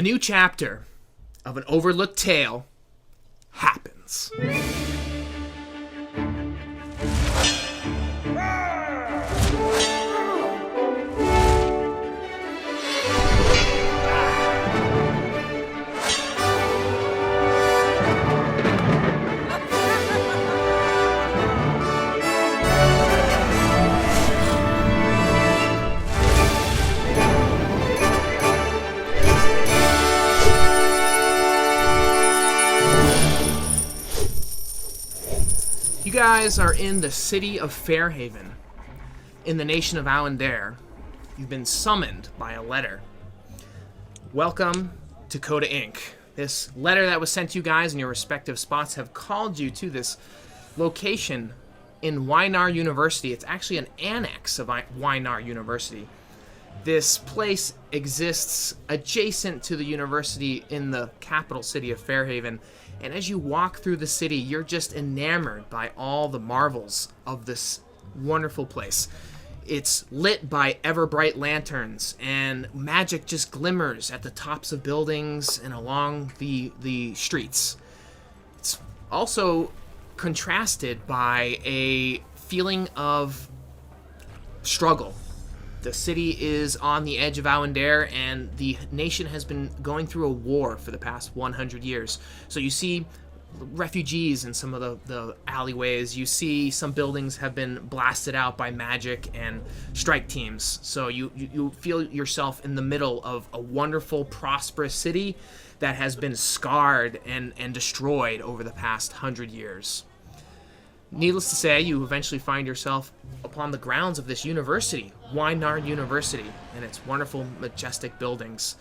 A new chapter of an overlooked tale happens. You guys are in the city of Fairhaven, in the nation of Untitled. You've been summoned by a letter. Welcome to Coda Inc. This letter that was sent to you guys in your respective spots have called you to this location in Wynar University. It's actually an annex of Wynar University. This place exists adjacent to the university in the capital city of Fairhaven. And as you walk through the city, you're just enamored by all the marvels of this wonderful place. It's lit by ever-bright lanterns, and magic just glimmers at the tops of buildings and along the streets. It's also contrasted by a feeling of struggle. The city is on the edge of Untitled, and the nation has been going through a war for the past 100 years. So you see refugees in some of the alleyways. You see some buildings have been blasted out by magic and strike teams. So you feel yourself in the middle of a wonderful, prosperous city that has been scarred and destroyed over the past 100 years. Needless to say, you eventually find yourself upon the grounds of this university, Wynar University, and its wonderful, majestic buildings.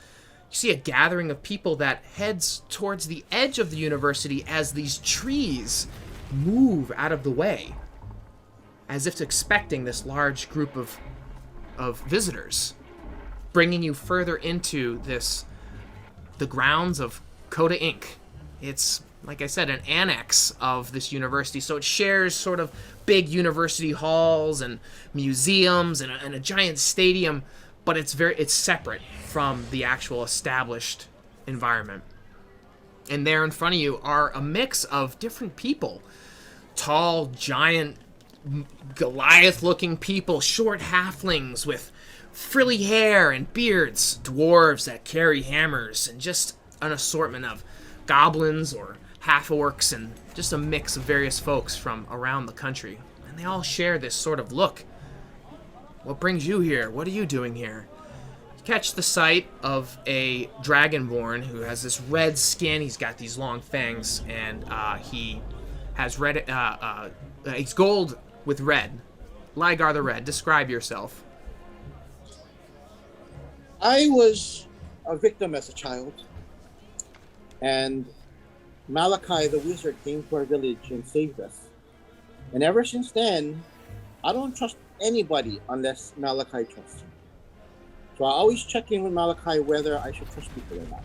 You see a gathering of people that heads towards the edge of the university as these trees move out of the way, as if expecting this large group of visitors, bringing you further into the grounds of Coda Inc. It's, like I said, an annex of this university, so it shares sort of big university halls and museums and a giant stadium, but it's separate from the actual established environment. And there in front of you are a mix of different people. Tall, giant, Goliath-looking people, short halflings with frilly hair and beards, dwarves that carry hammers, and just an assortment of goblins or half-orcs, and just a mix of various folks from around the country. And they all share this sort of look. What brings you here? What are you doing here? You catch the sight of a dragonborn who has this red skin. He's got these long fangs, and he has red. It's gold with red. Ligar the Red, describe yourself. I was a victim as a child, and Malachi the wizard came to our village and saved us. And ever since then, I don't trust anybody unless Malachi trusts me. So I always check in with Malachi whether I should trust people or not.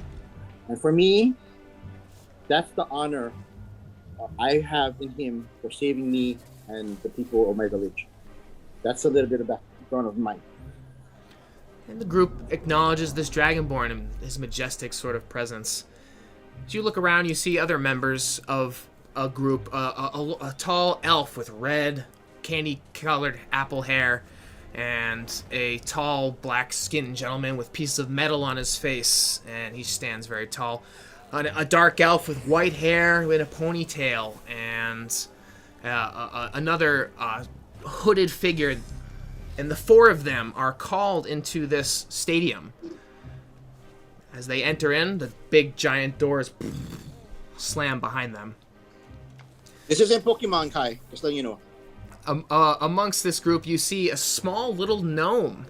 And for me, that's the honor I have in him for saving me and the people of my village. That's a little bit of background of mine. And the group acknowledges this dragonborn and his majestic sort of presence. As you look around, you see other members of a group, a tall elf with red, candy-colored apple hair, and a tall, black-skinned gentleman with pieces of metal on his face, and he stands very tall. A dark elf with white hair with a ponytail, and another hooded figure, and the four of them are called into this stadium. As they enter in, the big giant doors slam behind them. This isn't Pokemon, Kai, just letting you know. Amongst this group, you see a small little gnome.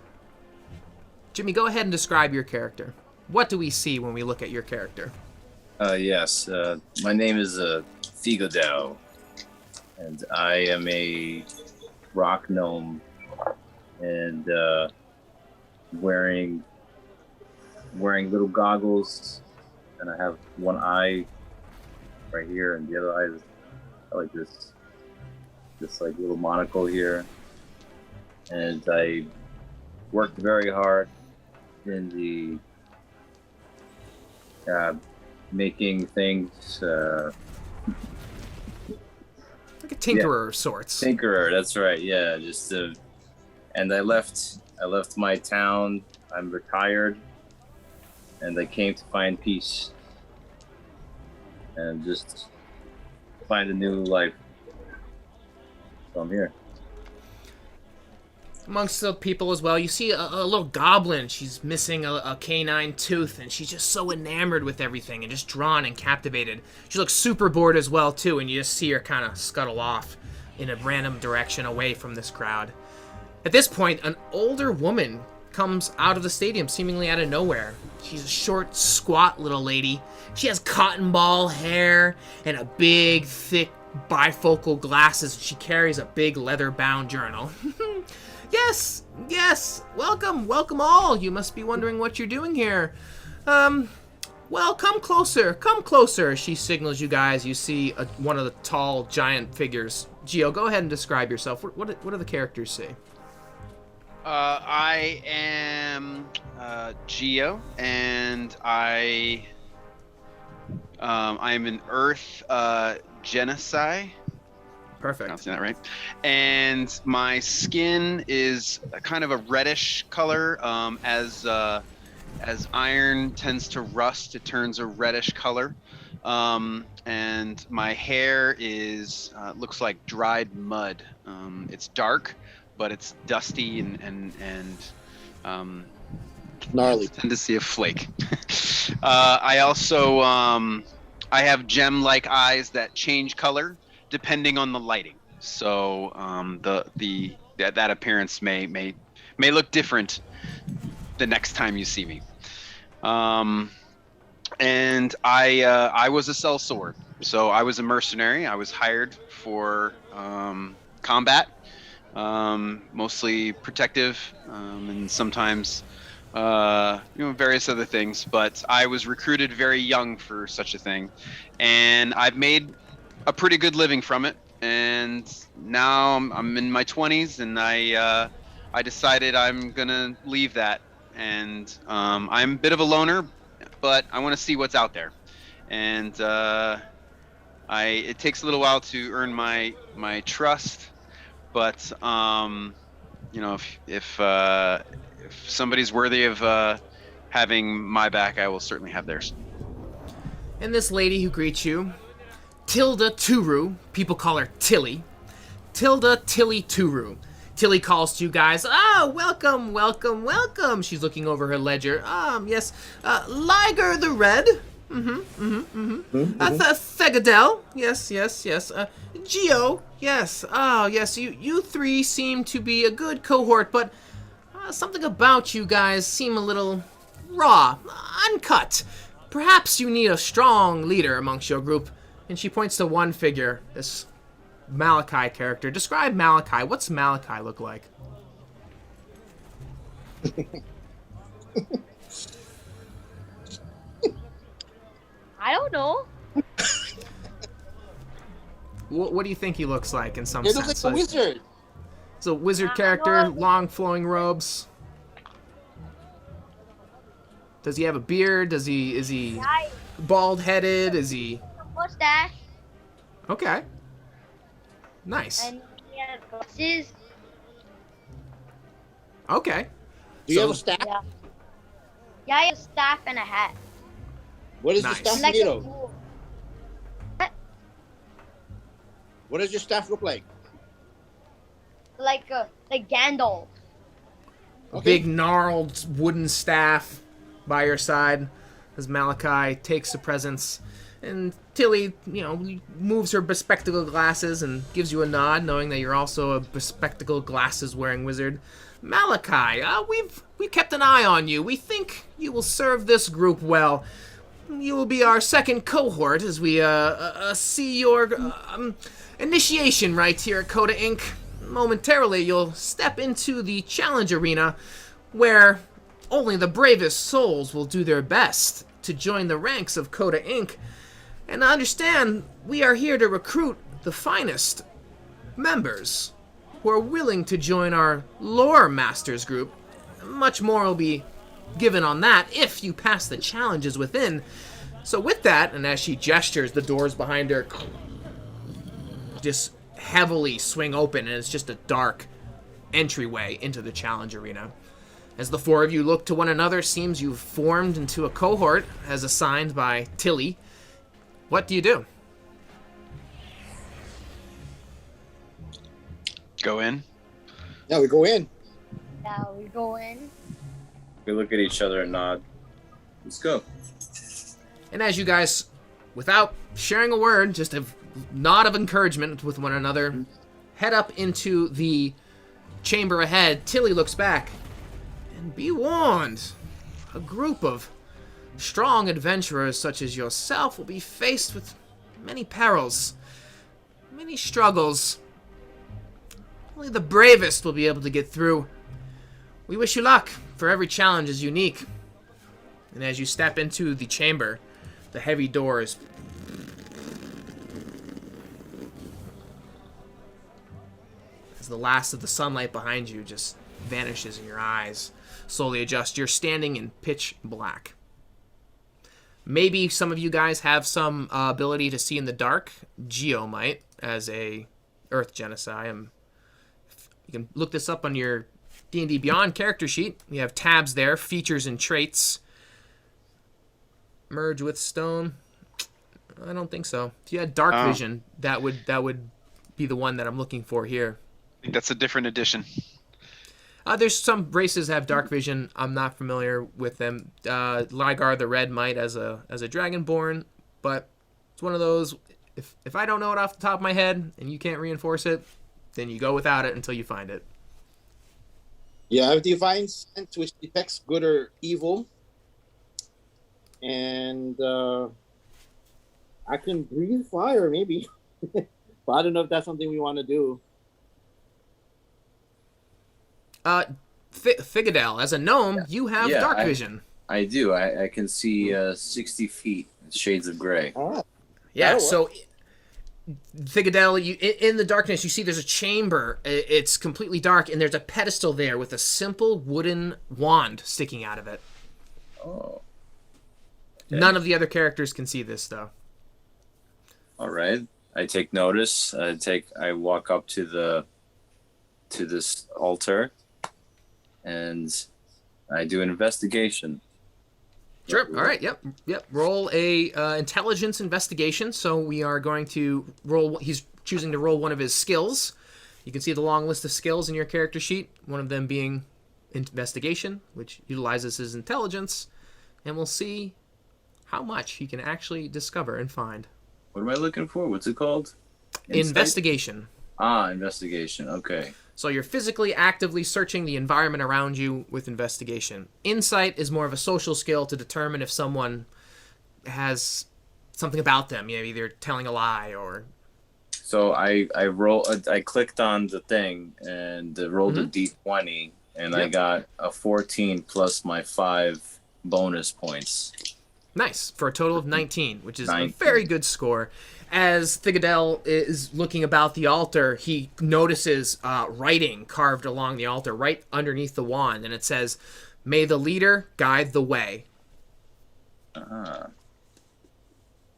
Jimmy, go ahead and describe your character. What do we see when we look at your character? Yes. My name is C.O.D.A, and I am a rock gnome, and wearing little goggles, and I have one eye right here, and the other eye is like this like little monocle here. And I worked very hard in the making things. Like a tinkerer of sorts. Tinkerer, that's right. Yeah, just and I left my town. I'm retired, and I came to find peace and just find a new life. So I'm here. Amongst the people as well, you see a little goblin. She's missing a canine tooth, and she's just so enamored with everything and just drawn and captivated. She looks super bored as well, too, and you just see her kind of scuttle off in a random direction away from this crowd. At this point, an older woman comes out of the stadium, seemingly out of nowhere. She's a short, squat little lady. She has cotton ball hair and a big, thick, bifocal glasses. She carries a big leather-bound journal. Yes, welcome all. You must be wondering what you're doing here. Well, come closer. She signals you guys. You see one of the tall, giant figures. Gio, go ahead and describe yourself. What do the characters say? I am Gio, and I am an Earth genocide. Perfect. Pronouncing that right. And my skin is kind of a reddish color. As iron tends to rust, it turns a reddish color. And my hair is looks like dried mud. It's dark, but it's dusty and Gnarly. tend to see a flake. I also I have gem-like eyes that change color depending on the lighting. So that appearance may look different the next time you see me. And I was a sellsword, so I was a mercenary. I was hired for combat, mostly protective, and sometimes various other things. But I was recruited very young for such a thing, and I've made a pretty good living from it. And now I'm in my 20s, and I decided I'm gonna leave that. And I'm a bit of a loner, but I want to see what's out there. And it takes a little while to earn my trust, but if somebody's worthy of having my back, I will certainly have theirs. And this lady who greets you, Tilda Turu, people call her Tilly. Tilda Tilly Turu. Tilly calls to you guys, welcome. She's looking over her ledger. Yes, Liger the Red. Thegadel. Yes. Gio. Yes. Oh, yes, you three seem to be a good cohort, but something about you guys seem a little raw, uncut. Perhaps you need a strong leader amongst your group. And she points to one figure, this Malachi character. Describe Malachi. What's Malachi look like? I don't know. What do you think he looks like in some He sense? looks like a wizard. It's a wizard character, long flowing robes. Does he have a beard? Is he bald headed? Is he Mustache. okay? Nice. And he has glasses. Okay. Do you have a staff? Yeah. Yeah, he has a staff and a hat. What is Nice. the staff Like made a of? fool. What does your staff look like? Like Gandalf. A big gnarled wooden staff by your side as Malachi takes the presents. And Tilly, moves her bespectacled glasses and gives you a nod, knowing that you're also a bespectacled glasses-wearing wizard. Malachi, we kept an eye on you. We think you will serve this group well. You will be our second cohort as we see your initiation right here at Coda Inc. Momentarily, you'll step into the challenge arena, where only the bravest souls will do their best to join the ranks of Coda Inc. And understand, we are here to recruit the finest members who are willing to join our lore masters group. Much more will be given on that if you pass the challenges within. So with that, and as she gestures, the doors behind her just heavily swing open, and it's just a dark entryway into the challenge arena. As the four of you look to one another, seems you've formed into a cohort as assigned by Tilly. What do you do? Go in. Yeah, we go in. Now we go in. We look at each other and nod. Let's go. And as you guys, without sharing a word, just a nod of encouragement with one another, head up into the chamber ahead, Tilly looks back. And be warned, a group of strong adventurers such as yourself will be faced with many perils, many struggles. Only the bravest will be able to get through. We wish you luck, for every challenge is unique. And as you step into the chamber, the heavy doors as the last of the sunlight behind you just vanishes in your eyes, slowly adjust. You're standing in pitch black. Maybe some of you guys have some ability to see in the dark. Geo might, as a Earth Genocide. You can look this up on your D&D Beyond character sheet. You have tabs there, features and traits. Merge with stone. I don't think so. If you had dark vision, that would be the one that I'm looking for here. I think that's a different edition. There's some races that have dark vision. I'm not familiar with them. Ligar the Red might as a Dragonborn, but it's one of those. If I don't know it off the top of my head and you can't reinforce it, then you go without it until you find it. Yeah, I have divine sense which detects good or evil, and I can breathe fire maybe, but I don't know if that's something we want to do. C.O.D.A, as a gnome, you have dark vision. I do. I can see 60 feet, shades of gray. All right. Yeah, so C.O.D.A, in the darkness, you see there's a chamber. It's completely dark, and there's a pedestal there with a simple wooden wand sticking out of it. Oh. Okay. None of the other characters can see this, though. All right. I take notice. I walk up to this altar, and I do an investigation. Sure. All right. Yep. Roll a intelligence investigation. So we are going to roll. He's choosing to roll one of his skills. You can see the long list of skills in your character sheet. One of them being investigation, which utilizes his intelligence, and we'll see how much he can actually discover and find. What am I looking for? What's it called? Insight? Investigation. Investigation. Okay. So you're physically actively searching the environment around you with investigation. Insight is more of a social skill to determine if someone has something about them, either telling a lie or... So I clicked on the thing and rolled a d20, and I got a 14 plus my 5 bonus points. Nice, for a total of 19, which is a very good score. As C.O.D.A is looking about the altar, he notices writing carved along the altar right underneath the wand, and it says, "May the leader guide the way."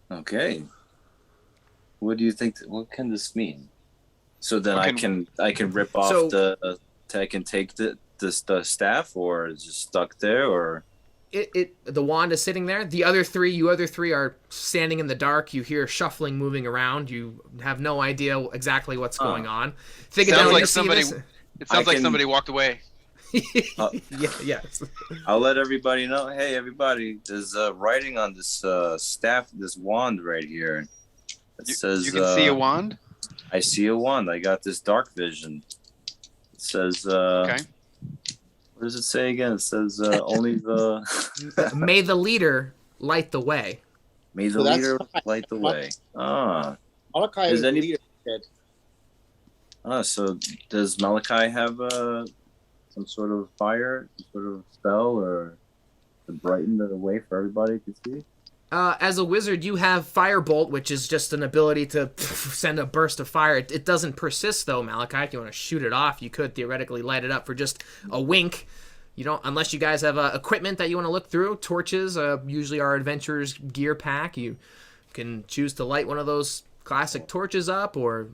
Okay. What do you think? What can this mean? So then I can rip off I can take the staff, or is it just stuck there, or? The wand is sitting there. The other three are standing in the dark. You hear shuffling moving around. You have no idea exactly what's going on. It sounds like somebody walked away. Yes. I'll let everybody know. Hey, everybody, there's writing on this staff, this wand right here. It says you can see a wand? I see a wand. I got this dark vision. It says okay. What does it say again? It says only the... May the leader light the way. May the leader light the way. Malachi is the leader. So does Malachi have some sort of fire, some sort of spell, or to brighten the way for everybody to see? As a wizard, you have Firebolt, which is just an ability to send a burst of fire. It doesn't persist, though, Malachi. If you want to shoot it off, you could theoretically light it up for just a wink. You don't, unless you guys have equipment that you want to look through. Torches, usually our adventurer's gear pack. You can choose to light one of those classic torches up, or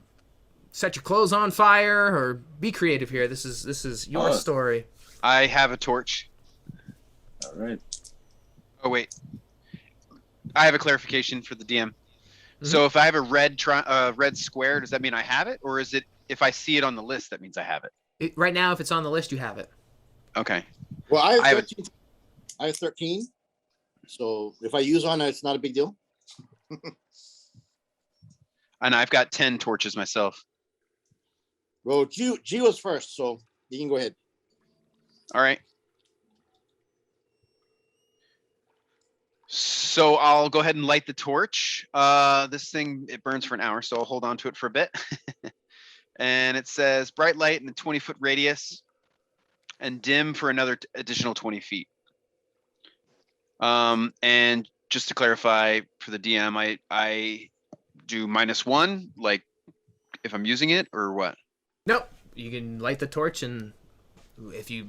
set your clothes on fire, or be creative here. This is your story. I have a torch. All right. Oh wait, I have a clarification for the DM. So if I have a red square, does that mean I have it, or is it if I see it on the list that means I have it? Right now, if it's on the list, you have it. Okay. Well, I have 13. I have 13. So if I use one, it's not a big deal. And I've got 10 torches myself. Well, G was first, so you can go ahead. All right. So I'll go ahead and light the torch. This thing, it burns for an hour, so I'll hold on to it for a bit. And it says bright light in a 20-foot radius and dim for another additional 20 feet. And just to clarify for the DM, I do -1, like if I'm using it, or what? Nope. You can light the torch, and if you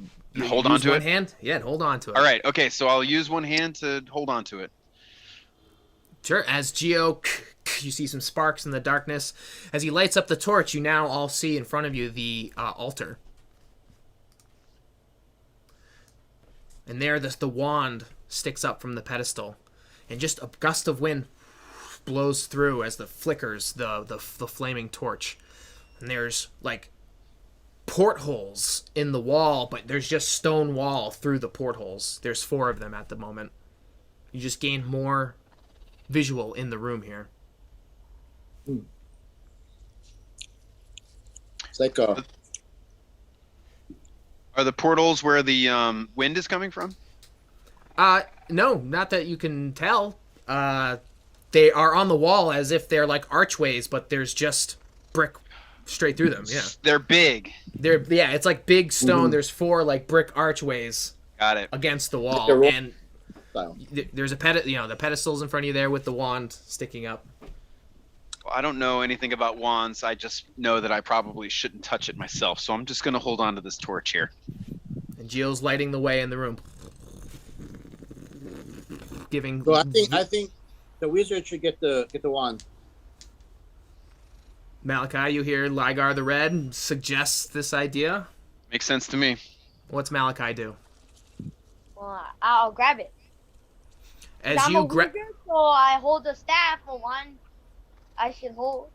hold on to one it. hand, yeah, hold on to it. All right. Okay. So I'll use one hand to hold on to it. Sure. As Geo, you see some sparks in the darkness. As he lights up the torch, you now all see in front of you the altar. And there, the wand sticks up from the pedestal, and just a gust of wind blows through as the flickers the flaming torch. And there's like portholes in the wall, but there's just stone wall through the portholes. There's 4 of them at the moment. You just gain more visual in the room here. It's like Are the portals where the wind is coming from? No, not that you can tell. They are on the wall as if they're like archways, but there's just brick straight through them. Yeah, They're big. It's like big stone. There's 4 like brick archways Got it. against the wall, Like and style. there's a the pedestal's in front of you there with the wand sticking up. Well, I don't know anything about wands. I just know that I probably shouldn't touch it myself. So I'm just going to hold on to this torch here. And Gio's lighting the way in the room, giving. So I think the wizard should get the wand. Malachi, you hear Ligar the Red suggests this idea. Makes sense to me. What's Malachi do? Well, I'll grab it. As I'm you a wizard, so I hold the staff for one. I should hold.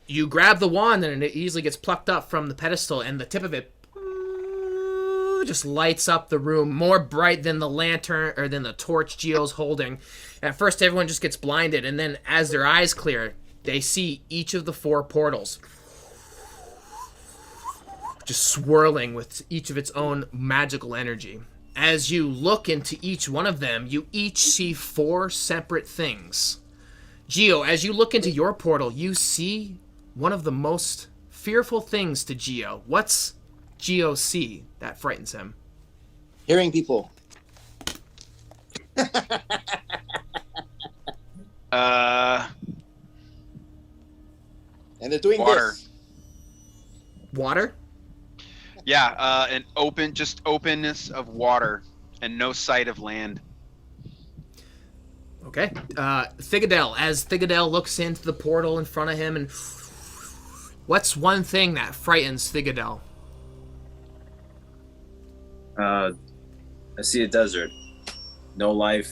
You grab the wand, and it easily gets plucked up from the pedestal, and the tip of it just lights up the room, more bright than the lantern or than the torch Gio's holding. At first, everyone just gets blinded, and then as their eyes clear, they see each of the 4 portals just swirling with each of its own magical energy. As you look into each one of them, you each see 4 separate things. Gio, as you look into your portal, you see one of the most fearful things to Gio. What's Gio see that frightens him? Hearing people. And they're doing Water. this. Water? Yeah, an openness of water and no sight of land. Okay. Thigadel, as Thigadel looks into the portal in front of him, and what's one thing that frightens Thigadel? I see a desert. No life.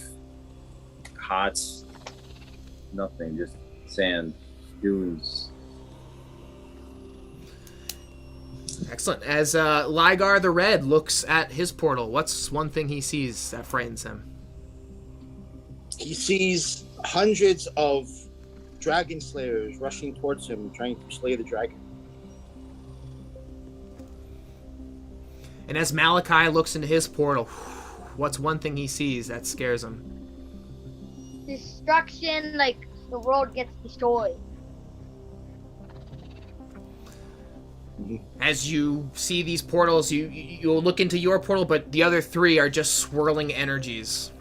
Hot. Nothing. Just sand. Dunes. Excellent. As Ligar the Red looks at his portal, what's one thing he sees that frightens him? He sees hundreds of dragon slayers rushing towards him, trying to slay the dragon. And as Malachi looks into his portal, what's one thing he sees that scares him? Destruction, like the world gets destroyed. As you see these portals, you'll look into your portal, but the other 3 are just swirling energies.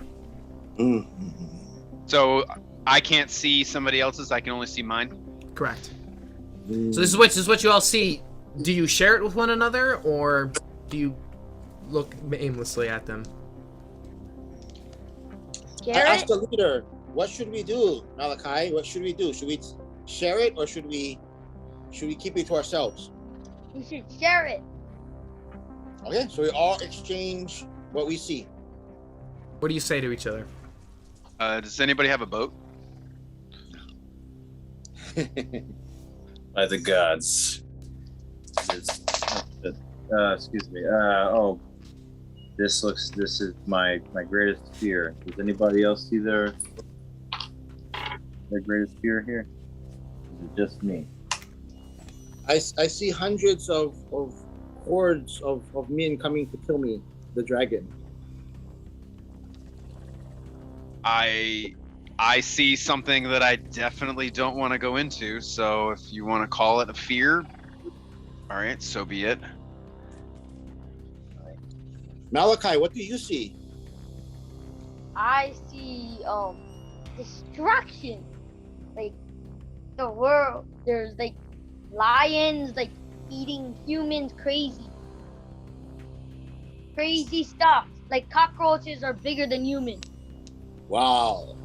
So I can't see somebody else's. I can only see mine. Correct. So this is what you all see. Do you share it with one another, or do you look aimlessly at them. I asked the leader, what should we do, Malachi? What should we do? Should we share it or should we keep it to ourselves? We should share it. Okay, so we all exchange what we see. What do you say to each other? Does anybody have a boat? By the gods. Excuse me. This is my greatest fear. Does anybody else see their greatest fear here? Is it just me? I see hundreds of hordes of men coming to kill me, the dragon. I see something that I definitely don't want to go into, so if you want to call it a fear, all right, so be it. Malachi, what do you see? I see destruction. Like the world. There's like lions like eating humans, crazy stuff. Like cockroaches are bigger than humans. Wow.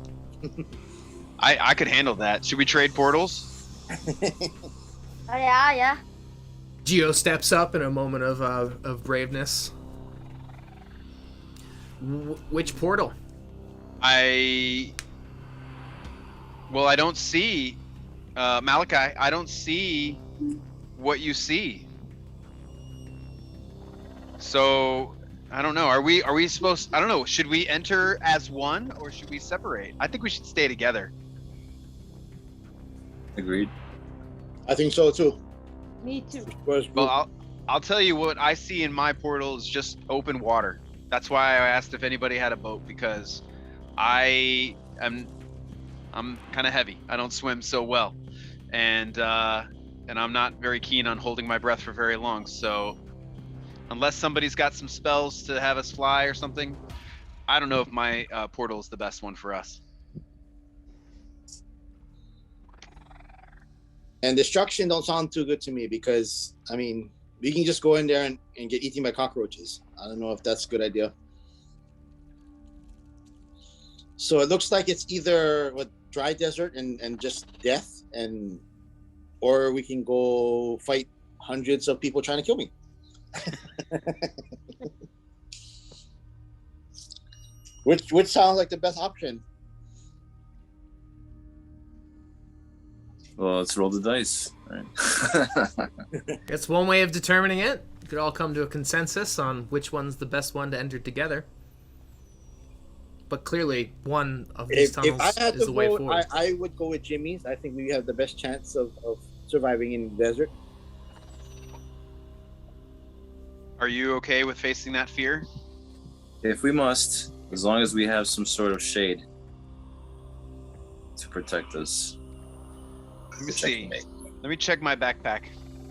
I could handle that. Should we trade portals? Oh yeah. Geo steps up in a moment of braveness. Which portal? I don't see Malachi. I don't see what you see. So I don't know. Are we supposed? I don't know. Should we enter as one or should we separate? I think we should stay together. Agreed. I think so too. Me too. Well, I'll tell you what I see in my portal is just open water. That's why I asked if anybody had a boat, because I'm kind of heavy. I don't swim so well, and I'm not very keen on holding my breath for very long. So unless somebody's got some spells to have us fly or something, I don't know if my portal is the best one for us. And destruction don't sound too good to me because, I mean, we can just go in there and get eaten by cockroaches. I don't know if that's a good idea. So it looks like it's either dry desert and just death, or we can go fight hundreds of people trying to kill me. Which sounds like the best option. Well, let's roll the dice. Right. That's one way of determining it. You could all come to a consensus on which one's the best one to enter together. But clearly, one of these tunnels if I had is to the way vote, forward. I would go with Jimmy's. I think we have the best chance of surviving in the desert. Are you okay with facing that fear? If we must, as long as we have some sort of shade to protect us. Let me see. Let me check my backpack.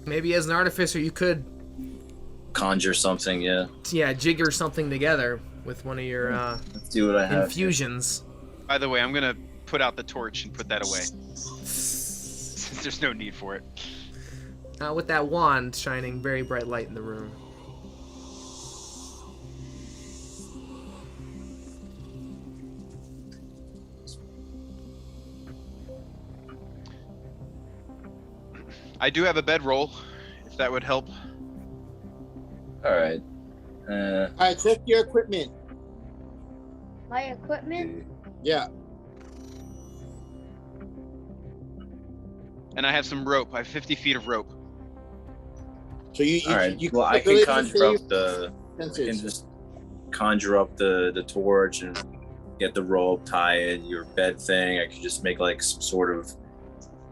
Maybe as an artificer, you could, Conjure something, yeah. jigger something together with one of your Let's do what I have. infusions. By the way, I'm gonna put out the torch and put that away. There's no need for it. With that wand shining very bright light in the room. I do have a bedroll, if that would help. All right. All right, check your equipment. My equipment. Yeah. And I have some rope. I have 50 feet of rope. So you All right. you Well, I can conjure up the. I senses. can just conjure up the torch and get the rope, tie it, your bed thing. I could just make like some sort of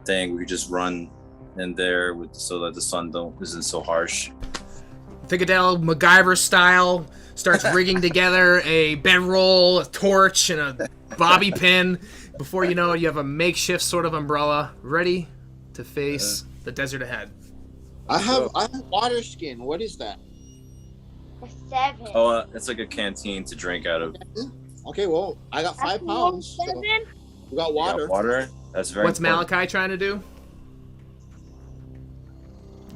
thing. We could just run in there so that the sun isn't so harsh. Ficadel MacGyver style starts rigging together a bedroll, a torch, and a bobby pin. Before you know it, you have a makeshift sort of umbrella ready to face the desert ahead. I have water skin. What is that? A 7. Oh, it's like a canteen to drink out of. Okay, well, I got 5 That's pounds. So 7. we got You water. got water. That's very. What's important. Malachi trying to do?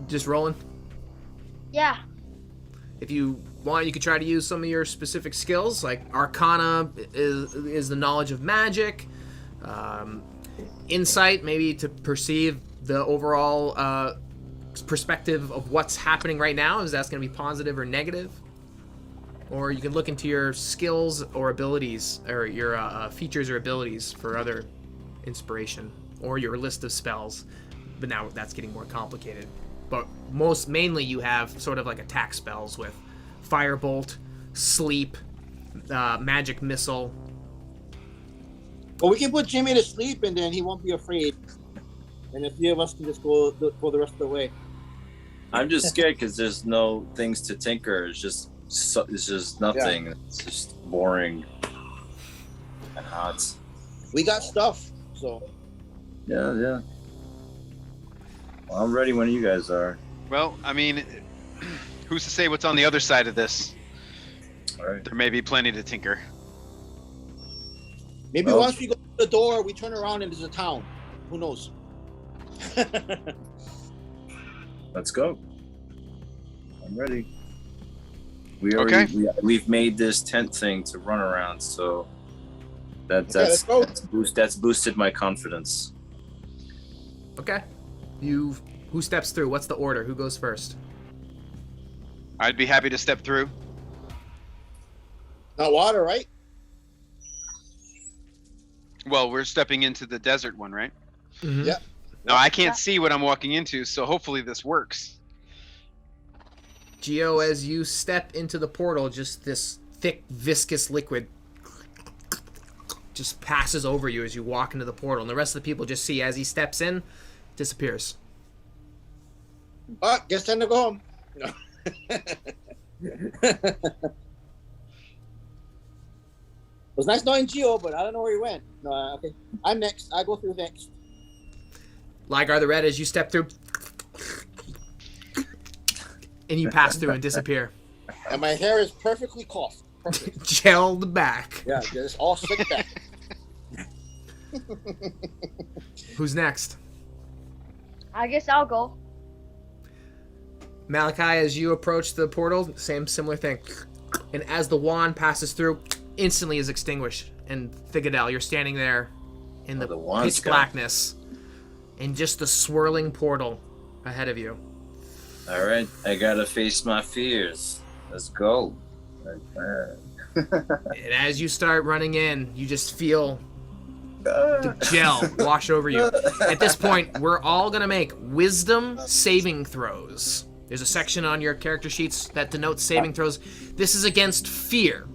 Just rolling? Yeah. If you want, you could try to use some of your specific skills, like Arcana is the knowledge of magic. Insight, maybe to perceive the overall perspective of what's happening right now. Is that's going to be positive or negative? Or you can look into your skills or abilities, or your features or abilities for other inspiration, or your list of spells. But now that's getting more complicated. But mainly you have sort of like attack spells with Firebolt, Sleep, Magic Missile. Well, we can put Jimmy to sleep, and then he won't be afraid. And the three of us can just go the rest of the way. I'm just scared because there's no things to tinker. It's just nothing. Yeah. It's just boring and hot. We got stuff, so. Yeah. Well, I'm ready when you guys are. Well, I mean, who's to say what's on the other side of this? All right. There may be plenty to tinker. Maybe once we go to the door, we turn around and there's a town. Who knows? Let's go. I'm ready. We've made this tent thing to run around, so that's boosted my confidence. Okay. Who steps through? What's the order? Who goes first? I'd be happy to step through. Not water, right? Well, we're stepping into the desert one, right? Mm-hmm. Yeah. Now, I can't see what I'm walking into, so hopefully this works. Geo, as you step into the portal, just this thick, viscous liquid just passes over you as you walk into the portal. And the rest of the people just see as he steps in, disappears. Guess time to go home. No. It was nice knowing Geo, but I don't know where he went. No, okay. I'm next. I go through next. Lygar the Red, as you step through, and you pass through and disappear. And my hair is perfectly coiffed. Perfect. Gelled back. Yeah, just all slicked back. Who's next? I guess I'll go. Malachi, as you approach the portal, similar thing. And as the wand passes through, instantly is extinguished. And C.O.D.A, you're standing there in the pitch blackness, and just the swirling portal ahead of you. All right, I gotta face my fears. Let's go. And as you start running in, you just feel the gel wash over you. At this point, we're all gonna make wisdom saving throws. There's a section on your character sheets that denotes saving throws. This is against fear.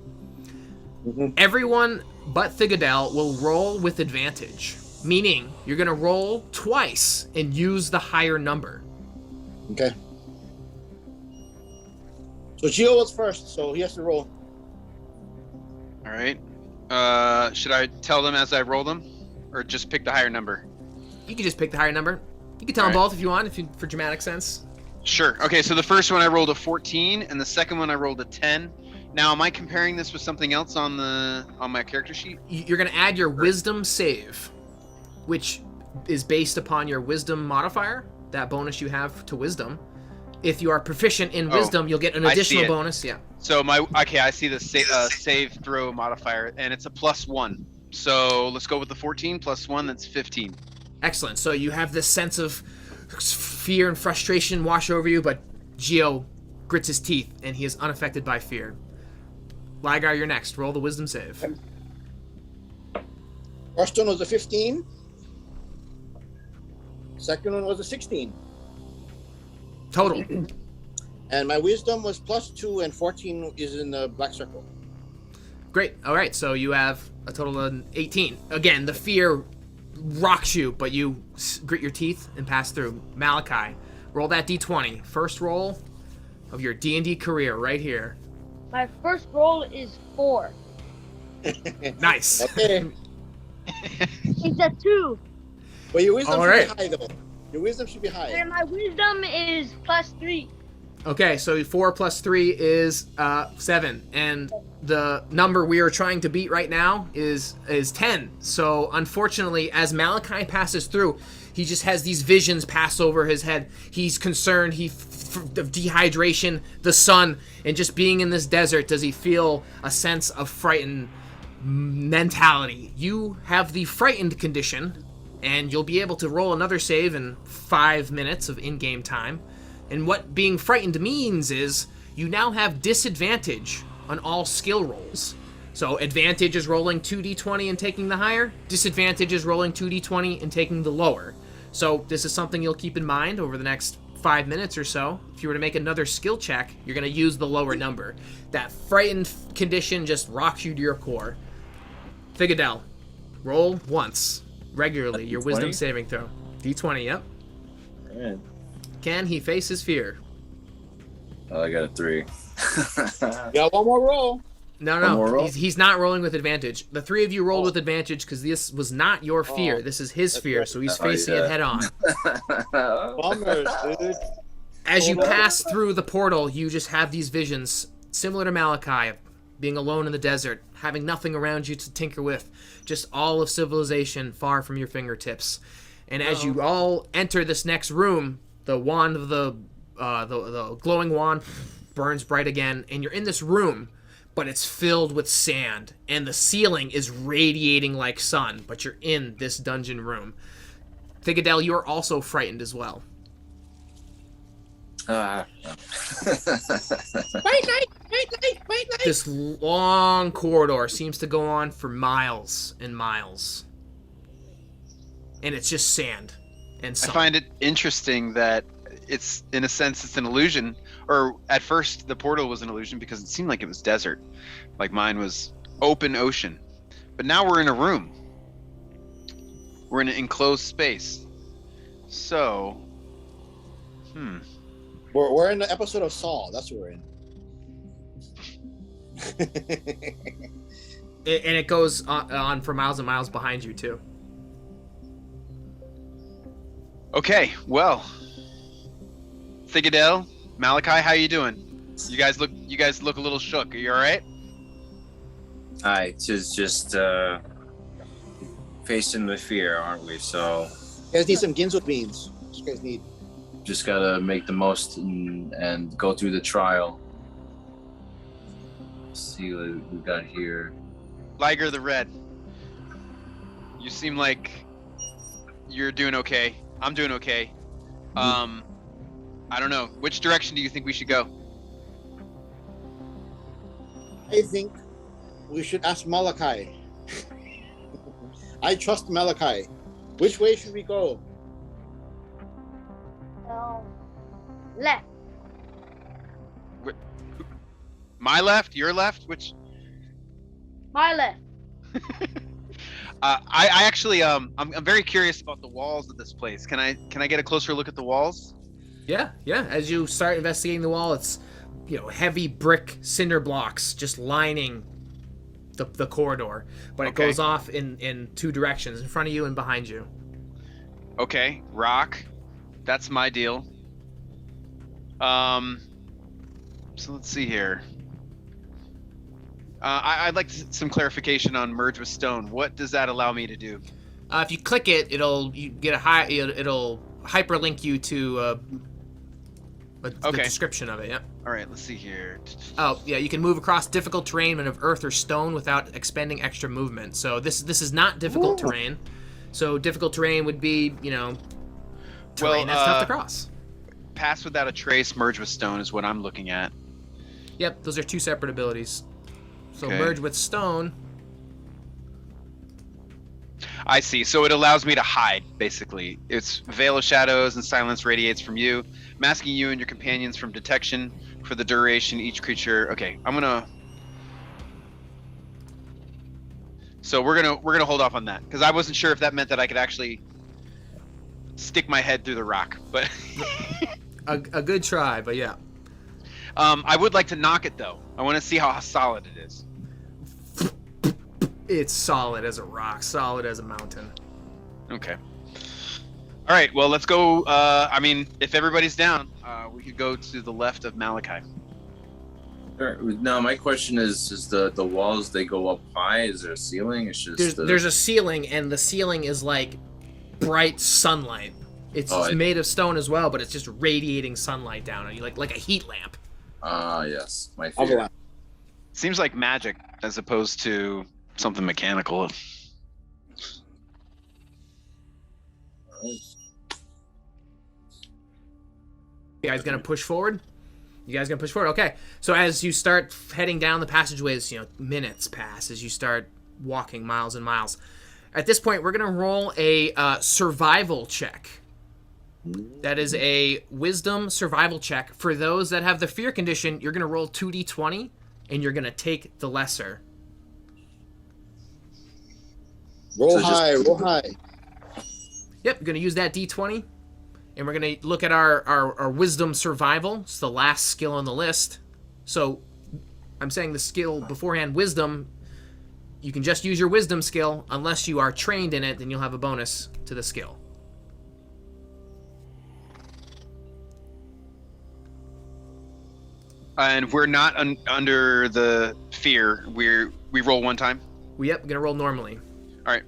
Mm-hmm. Everyone but C.O.D.A will roll with advantage, meaning you're gonna roll twice and use the higher number. Okay. So Gio was first, so he has to roll. All right. Should I tell them as I roll them, or just pick the higher number? You can just pick the higher number. You can tell them both if you want, for dramatic sense. Sure. Okay, so the first one I rolled a 14, and the second one I rolled a 10. Now, am I comparing this with something else on my character sheet? You're going to add your wisdom save, which is based upon your wisdom modifier, that bonus you have to wisdom. If you are proficient in wisdom, you'll get an additional bonus. Yeah. So I see the save throw modifier, and it's a +1. So let's go with the 14 +1. That's 15. Excellent. So you have this sense of fear and frustration wash over you, but Geo grits his teeth, and he is unaffected by fear. Lygar, you're next. Roll the wisdom save. First one was a 15. Second one was a 16. Total. And my wisdom was +2, and 14 is in the black circle. Great. All right, so you have a total of 18. Again, the fear rocks you, but you grit your teeth and pass through. Malachi, roll that d20. First roll of your D&D career right here. My first roll is 4. Nice. Okay. It's a 2. But your wisdom should be high, though. Your wisdom should be high. And my wisdom is +3. Okay, so 4 plus 3 is 7, and the number we are trying to beat right now is 10. So unfortunately, as Malachi passes through, he just has these visions pass over his head. He's concerned of dehydration, the sun, and just being in this desert. Does he feel a sense of frightened mentality? You have the frightened condition, and you'll be able to roll another save in 5 minutes of in-game time. And what being frightened means is you now have disadvantage on all skill rolls. So advantage is rolling 2d20 and taking the higher. Disadvantage is rolling 2d20 and taking the lower. So this is something you'll keep in mind over the next 5 minutes or so. If you were to make another skill check, you're going to use the lower number. That frightened condition just rocks you to your core. C.O.D.A, roll once regularly your wisdom saving throw. D20, yep. Man. Can he face his fear? Oh, I got a 3. Got one more roll. No, One more roll? he's not rolling with advantage. The three of you rolled with advantage because this was not your fear. This is his fear, so he's facing it head on. Bummers, dude. As you pass through the portal, you just have these visions, similar to Malachi, being alone in the desert, having nothing around you to tinker with, just all of civilization far from your fingertips. And as you all enter this next room, the wand of the glowing wand burns bright again, and you're in this room, but it's filled with sand, and the ceiling is radiating like sun, but you're in this dungeon room. C.O.D.A, you are also frightened as well. White knight. This long corridor seems to go on for miles and miles. And it's just sand and sun. I find it interesting that it's, in a sense, it's an illusion. Or at first, the portal was an illusion because it seemed like it was desert. Like mine was open ocean. But now we're in a room. We're in an enclosed space. So, We're in the episode of Saw. That's what we're in. And it goes on for miles and miles behind you, too. Okay, well, C.O.D.A, Malachi, how you doing? You guys look a little shook. Are you all right? Aye, just facing the fear, aren't we? So You guys need some Ginzo beans. You guys need. just gotta make the most and go through the trial. Let's see what we got here. Liger the Red. You seem like you're doing okay. I'm doing okay. I don't know. Which direction do you think we should go? I think we should ask Malachi. I trust Malachi. Which way should we go? Left. My left? Your left? Which? My left. I actually I'm very curious about the walls of this place. Can I get a closer look at the walls? Yeah. As you start investigating the wall, it's heavy brick cinder blocks just lining the corridor, but it goes off in two directions, in front of you and behind you. Okay, rock. That's my deal. So let's see here. I'd like some clarification on merge with stone. What does that allow me to do? If you click it, it'll hyperlink you to the description of it. Yeah. All right, let's see here. Oh yeah, you can move across difficult terrain of earth or stone without expending extra movement. So this is not difficult terrain. So difficult terrain would be terrain that's tough to cross. Pass without a trace, merge with stone is what I'm looking at. Yep, those are two separate abilities. So Okay. merge with stone. I see. So it allows me to hide, basically. It's veil of shadows and silence radiates from you, masking you and your companions from detection for the duration each creature. Okay, I'm gonna. So we're gonna hold off on that because I wasn't sure if that meant that I could actually stick my head through the rock, but. A good try, but yeah. I would like to knock it though. I want to see how solid it is. It's solid as a rock, solid as a mountain. Okay. All right, well, let's go. I mean, if everybody's down, we could go to the left of Malachi. Now, my question is the walls, they go up high? Is there a ceiling? It's just There's a ceiling, and the ceiling is like bright sunlight. It's made of stone as well, but it's just radiating sunlight down on you, like a heat lamp. Yes, my fear. Seems like magic as opposed to something mechanical. You guys gonna push forward? Okay. So as you start heading down the passageways, minutes pass as you start walking miles and miles. At this point, we're gonna roll a survival check. That is a wisdom survival check. For those that have the fear condition, you're gonna roll 2d20, and you're gonna take the lesser. Roll high. Yep, you're gonna use that d20. And we're going to look at our wisdom survival. It's the last skill on the list. So I'm saying the skill beforehand, wisdom, you can just use your wisdom skill. Unless you are trained in it, then you'll have a bonus to the skill. And we're not under the fear. We roll one time? Yep, we're going to roll normally. All right.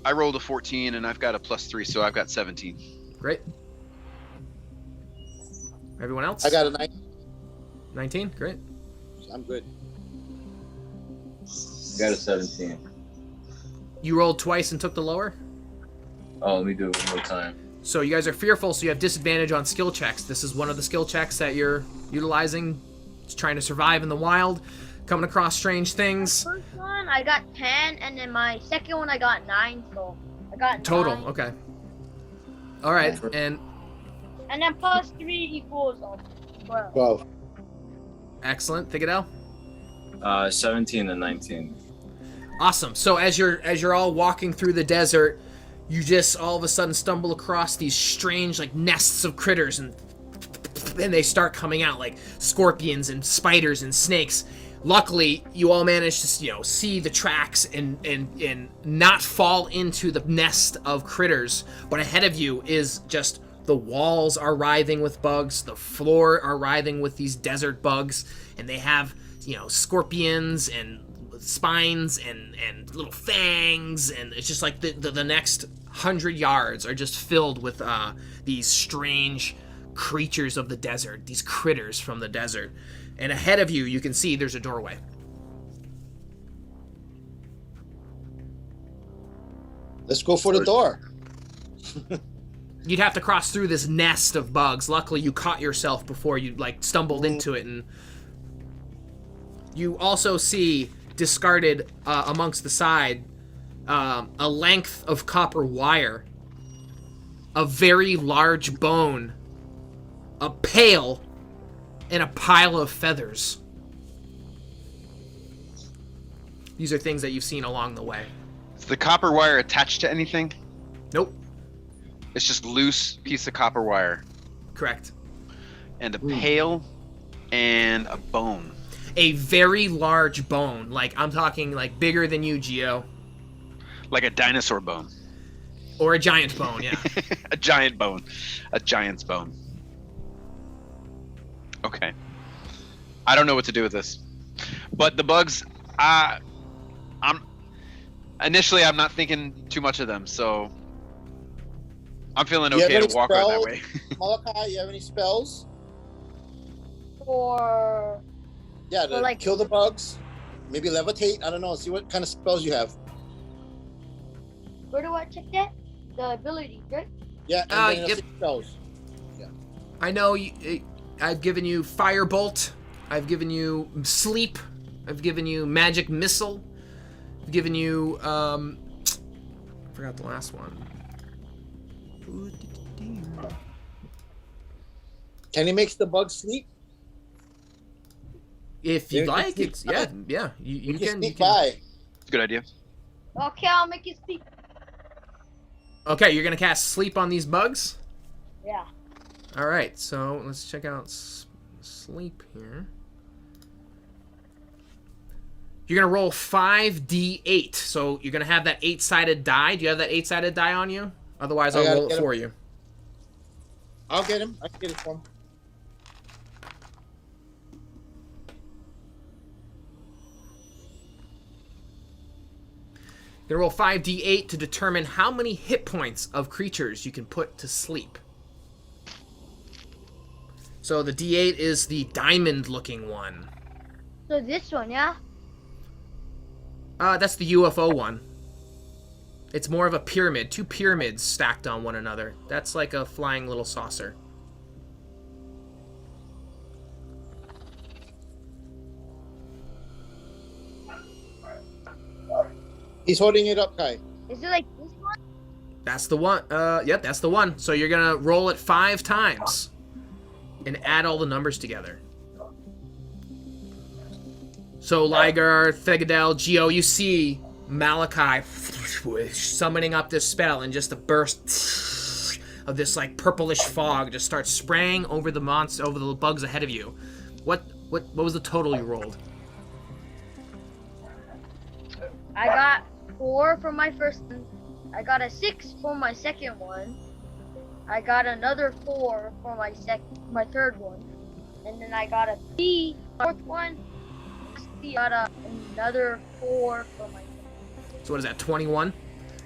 I rolled a 14, and I've got a +3, so I've got 17. Great. Everyone else? I got a 9. 19? Great. I'm good. Got a 17. You rolled twice and took the lower? Oh, let me do it one more time. So you guys are fearful, so you have disadvantage on skill checks. This is one of the skill checks that you're utilizing. It's trying to survive in the wild, coming across strange things. First one I got 10, and then my second one I got 9. So I got Total. 9. Okay. All right, and then +3 equals 12. 12. excellent. Thigadel? 17 and 19. Awesome. So as you're all walking through the desert, you just all of a sudden stumble across these strange like nests of critters, and they start coming out like scorpions and spiders and snakes. Luckily, you all manage to see the tracks and not fall into the nest of critters. But ahead of you is just the walls are writhing with bugs, the floor are writhing with these desert bugs, and they have scorpions and spines and little fangs, and it's just like the next 100 yards are just filled with these strange creatures of the desert, these critters from the desert. And ahead of you, you can see there's a doorway. Let's go for the door. You'd have to cross through this nest of bugs. Luckily, you caught yourself before you stumbled into it, and you also see discarded amongst the side a length of copper wire, a very large bone, a pail, and a pile of feathers. These are things that you've seen along the way. Is the copper wire attached to anything? Nope. It's just loose piece of copper wire. Correct. And a pail and a bone. A very large bone. I'm talking bigger than you, Gio. Like a dinosaur bone. Or a giant bone, yeah. A giant bone. A giant's bone. Okay. I don't know what to do with this. But the bugs, I'm not thinking too much of them, so I'm feeling okay to walk out that way. Malachi, you have any spells? For Kill the bugs, maybe levitate. I don't know. See what kind of spells you have. where do I check that? The ability, right? Yeah, and then yep. Spells. Yeah. I know I've given you Firebolt. I've given you Sleep. I've given you Magic Missile. I've given you, I forgot the last one. Can he make the bugs sleep? If you'd Yeah, like, it's, yeah, you can. Sneak by. It's a good idea. Okay, I'll make it speak. Okay, you're gonna cast Sleep on these bugs? Yeah. Alright, so let's check out Sleep here. You're gonna roll 5d8. So you're gonna have that 8-sided die. Do you have that 8-sided die on you? Otherwise, I I'll gotta roll it get for him. you. I'll get him. I can get it for him. Then roll 5d8 to determine how many hit points of creatures you can put to sleep. So the d8 is the diamond-looking one. So this one, yeah? That's the UFO one. It's more of a pyramid. 2 pyramids stacked on one another. That's like a flying little saucer. He's holding it up, Kai. Is it like this one? That's the one. Yep, that's the one. So you're gonna roll it 5 times and add all the numbers together. So Liger, Thegadel, Geo, you see Malachi summoning up this spell, and just a burst of this like purplish fog just starts spraying over the over the bugs ahead of you. What was the total you rolled? I got 4 for my first one. I got a 6 for my second one. I got another 4 for my third one. And then I got a 3 fourth one. I got another 4 for my. So what is that? 21?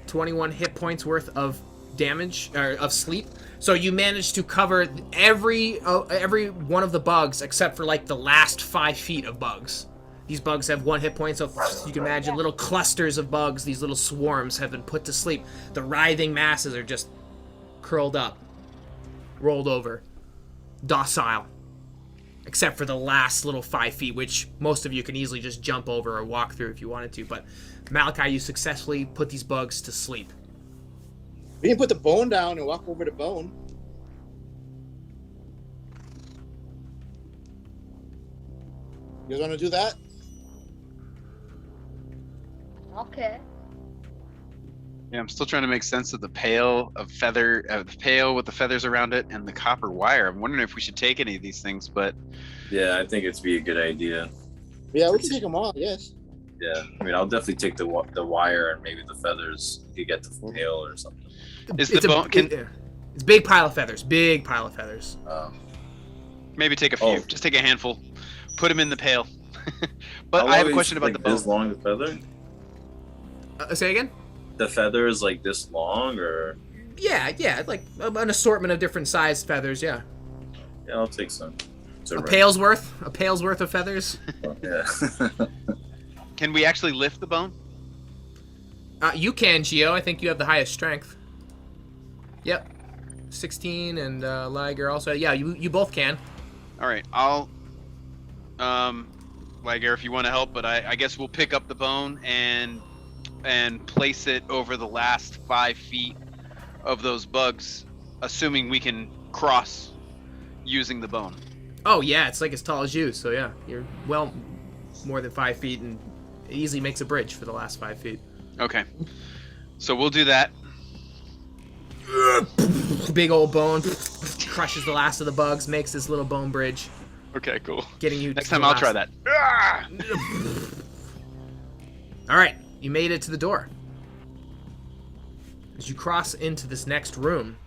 21 hit points worth of damage or of sleep. So you managed to cover every one of the bugs except for like the last 5 feet of bugs. These bugs have 1 hit point, so you can imagine little clusters of bugs, these little swarms have been put to sleep. The writhing masses are just curled up, rolled over, docile. Except for the last little 5 feet, which most of you can easily just jump over or walk through if you wanted to. But Malachi, you successfully put these bugs to sleep. We can put the bone down and walk over the bone. You guys want to do that? Okay. Yeah, I'm still trying to make sense of the pail with the feathers around it and the copper wire. I'm wondering if we should take any of these things, but Yeah, I think it'd be a good idea. Yeah, we can take them all. Yes. Yeah, I mean, I'll definitely take the wire and maybe the feathers. You get the tail or something. is the bone? It's a big pile of feathers. Big pile of feathers. Maybe take a few. Oh. Just take a handful. Put them in the pail. But How I have a long question is, about like, the bone. this long the feather? Say again? The feather is like this long, or Yeah, like an assortment of different sized feathers. Yeah, yeah, I'll take some. It's a alright. pail's worth of feathers. Yeah. Can we actually lift the bone? You can, Geo. I think you have the highest strength. Yep, 16, and Liger also. Yeah, you both can. All right, I'll. Liger, if you want to help, but I guess we'll pick up the bone and place it over the last 5 feet of those bugs, assuming we can cross using the bone. Oh yeah, it's like as tall as you. So yeah, you're well more than 5 feet, and it easily makes a bridge for the last 5 feet. Okay, so we'll do that. Big old bone crushes the last of the bugs, makes this little bone bridge, Okay, cool. getting you. Next to time the I'll last- try that. All right, you made it to the door. As you cross into this next room,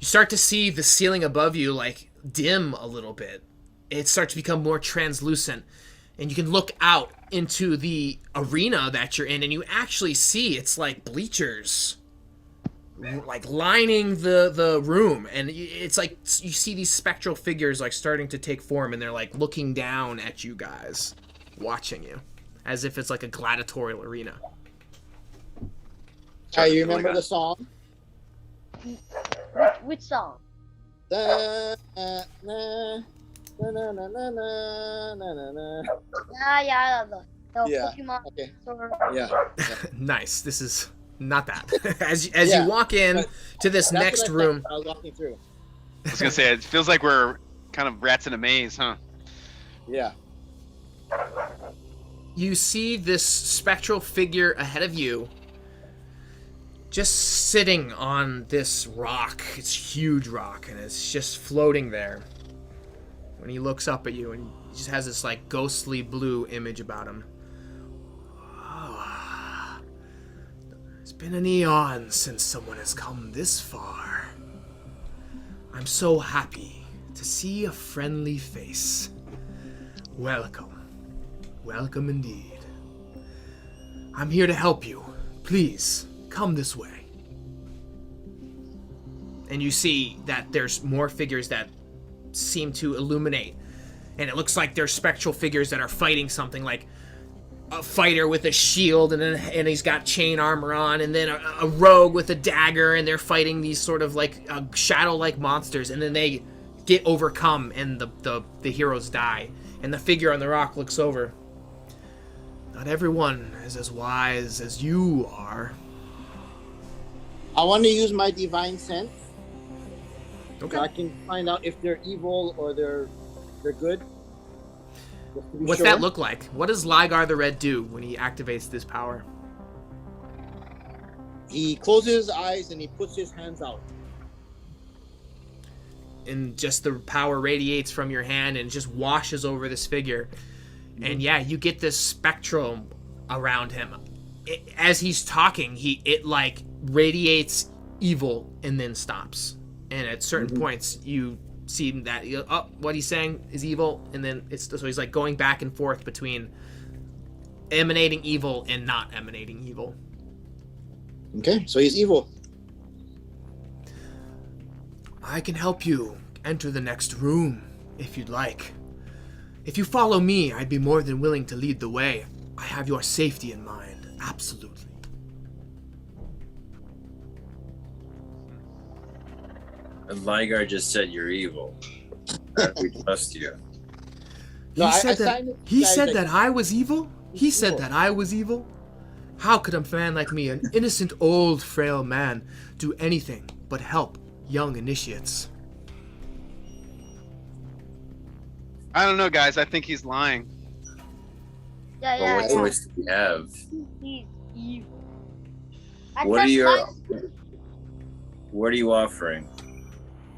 you start to see the ceiling above you like dim a little bit. It starts to become more translucent, and you can look out into the arena that you're in, and you actually see it's like bleachers like lining the room, and it's like you see these spectral figures like starting to take form, and they're like looking down at you guys, watching you as if it's like a gladiatorial arena. Kai, you remember the song? Which song? Da, na, na, na, na, na, na, na, na, na. Yeah, the Yeah, Pokemon. okay. Sword. Yeah. Nice. This is not that. as Yeah, you walk in but to this That's next what I thought room, I was walking through. I was gonna say it feels like we're kind of rats in a maze, huh? Yeah. you see this spectral figure ahead of you just sitting on this rock. It's a huge rock, and it's just floating there. When he looks up at you, and he just has this like ghostly blue image about him. It's been an eon since someone has come this far. I'm so happy to see a friendly face. Welcome. Welcome indeed. I'm here to help you. Please, come this way. And you see that there's more figures that seem to illuminate. And it looks like they're spectral figures that are fighting something, like a fighter with a shield and he's got chain armor on, and then a rogue with a dagger, and they're fighting these sort of like shadow-like monsters, and then they get overcome and the heroes die. And the figure on the rock looks over. Not everyone is as wise as you are. I want to use my divine sense. Okay. So I can find out if they're evil or they're good. Just to be What's sure. that look like? What does Ligar the Red do when he activates this power? He closes his eyes and he puts his hands out. And just the power radiates from your hand and just washes over this figure. And yeah, you get this spectrum around him. As he's talking, it like radiates evil and then stops. And at certain points, you see that what he's saying is evil, and then so he's like going back and forth between emanating evil and not emanating evil. Okay, so he's evil. I can help you enter the next room if you'd like. If you follow me, I'd be more than willing to lead the way. I have your safety in mind, absolutely. Ligar just said you're evil. We trust you. No, He said signed it. he Guys, said like- that I was evil? He said evil. that I was evil? How could a man like me, an innocent old frail man, do anything but help young initiates? I don't know, guys. I think he's lying. Yeah, But yeah, what yeah. choice do we have? He's evil. I What are trust your? my- What are you offering?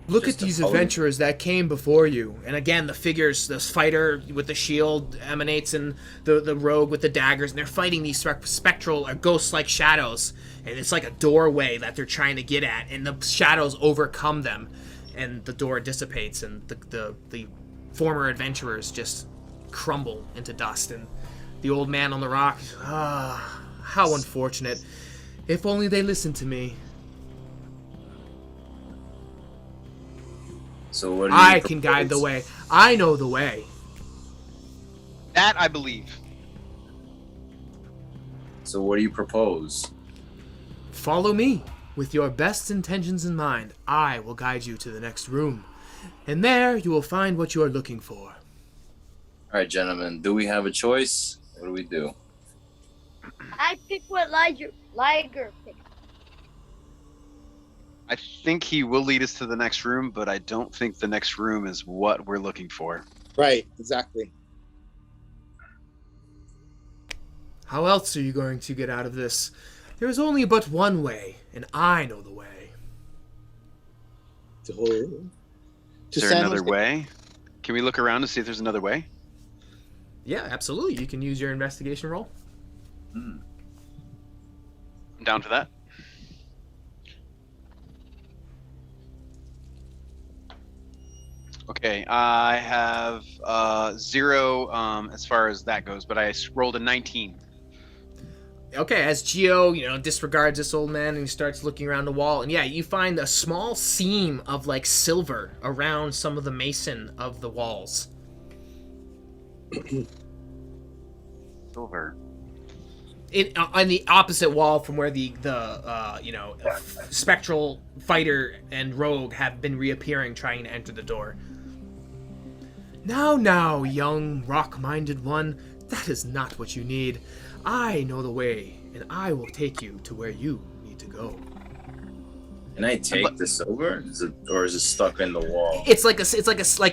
Look Just at these a phone. adventurers that came before you. And again, the figures, this fighter with the shield emanates, and the rogue with the daggers, and they're fighting these spectral or ghost-like shadows. And it's like a doorway that they're trying to get at, and the shadows overcome them, and the door dissipates, and the former adventurers just crumble into dust. And the old man on the rock, how unfortunate. If only they listened to me. So what? Do you I can guide the propose? way. I know the way. That I believe. So what do you propose? Follow me. With your best intentions in mind, I will guide you to the next room. And there you will find what you are looking for. All right, gentlemen. Do we have a choice? What do we do? I pick what Liger picked. I think he will lead us to the next room, but I don't think the next room is what we're looking for. Right, exactly. How else are you going to get out of this? There is only but one way, and I know the way. To Is there San another Jose. way? Can we look around to see if there's another way? Yeah, absolutely. You can use your investigation roll. I'm down for that. Okay, I have 0 as far as that goes, but I rolled a 19. Okay, as Geo, disregards this old man and he starts looking around the wall, and yeah, you find a small seam of like silver around some of the mason of the walls. Silver. On the opposite wall from where the spectral fighter and rogue have been reappearing, trying to enter the door. Now, young rock-minded one, that is not what you need. I know the way, and I will take you to where you need to go. Can I take the silver? Or is it stuck in the wall? It's like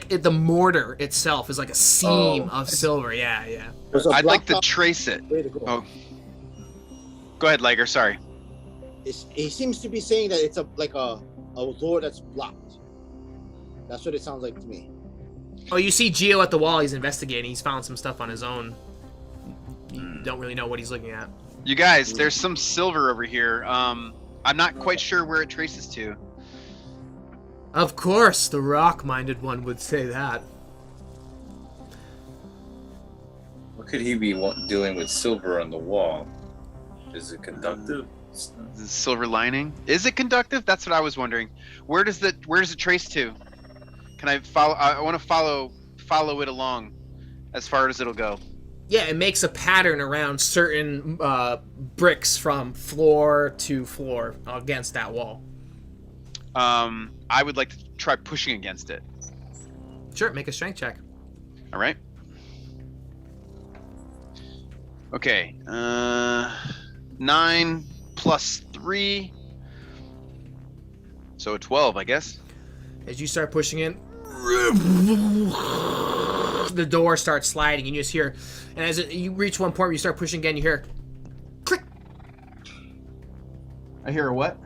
the mortar itself is like a seam Oh. of silver. Yeah. There's a I'd like blocked to off trace it. way to go. Oh. Go ahead, Liger. Sorry. He seems to be saying that it's a door that's blocked. That's what it sounds like to me. Oh, you see Geo at the wall. He's investigating. He's found some stuff on his own. You don't really know what he's looking at. You guys, there's some silver over here. I'm not quite sure where it traces to. Of course, the rock-minded one would say that. What could he be doing with silver on the wall? Is it conductive? The silver lining? Is it conductive? That's what I was wondering. Where does it trace to? Can I follow? I want to follow it along as far as it'll go. Yeah, it makes a pattern around certain bricks from floor to floor against that wall. I would like to try pushing against it. Sure, make a strength check. All right. Okay. 9 plus 3. So 12, I guess. As you start pushing in, the door starts sliding, and you just hear, and as you reach one point where you start pushing again, you hear, click. I hear a what?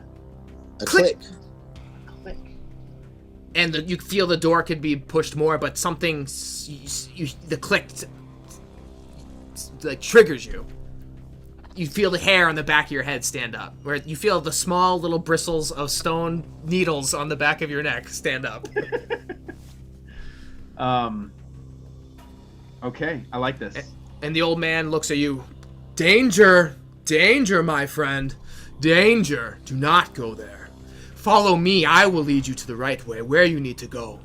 A Click. click. And you feel the door could be pushed more, but something, the click, like triggers you. You feel the hair on the back of your head stand up, where you feel the small little bristles of stone needles on the back of your neck stand up. Okay, I like this. And the old man looks at you. Danger! Danger, my friend! Danger! Do not go there. Follow me, I will lead you to the right way, where you need to go.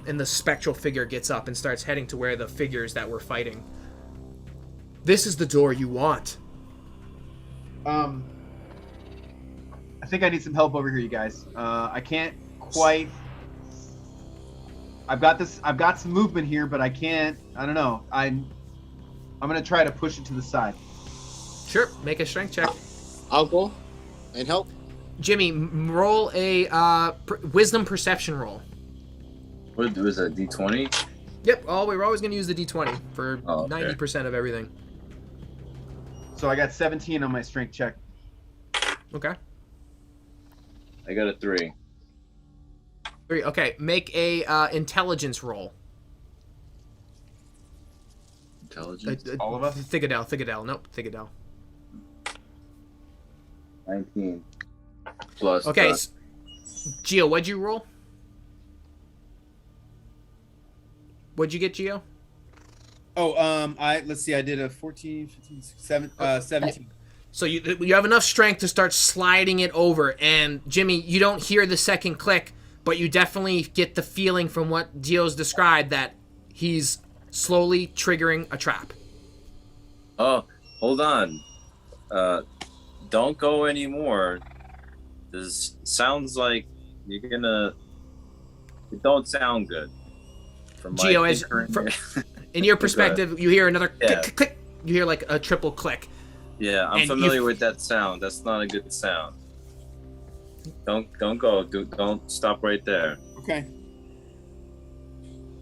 And the spectral figure gets up and starts heading to where the figures that were fighting. This is the door you want. I think I need some help over here, you guys. I can't quite. I've got some movement here, but I can't. I don't know. I'm gonna try to push it to the side. Sure, make a strength check. I'll go and help. Jimmy, roll a wisdom perception roll. What was that? D20? Yep. We're always gonna use the D20 for okay. 90% of everything. So I got 17 on my strength check. Okay. I got a 3. 3. Okay. Make a intelligence roll. Intelligence? All of us? Thigadel. Nope. Thigadel. 19. Plus. Okay. Gio, what'd you roll? What'd you get, Gio? Let's see, I did a 14, 15, 17. So you have enough strength to start sliding it over, and Jimmy, you don't hear the second click, but you definitely get the feeling from what Gio's described that he's slowly triggering a trap. Oh, hold on. Don't go anymore. This sounds like you're gonna. It don't sound good. From my Gio, in your perspective, you hear another click, click. You hear like a triple click. Yeah, I'm familiar with that sound. That's not a good sound. Don't go. Don't stop right there. Okay.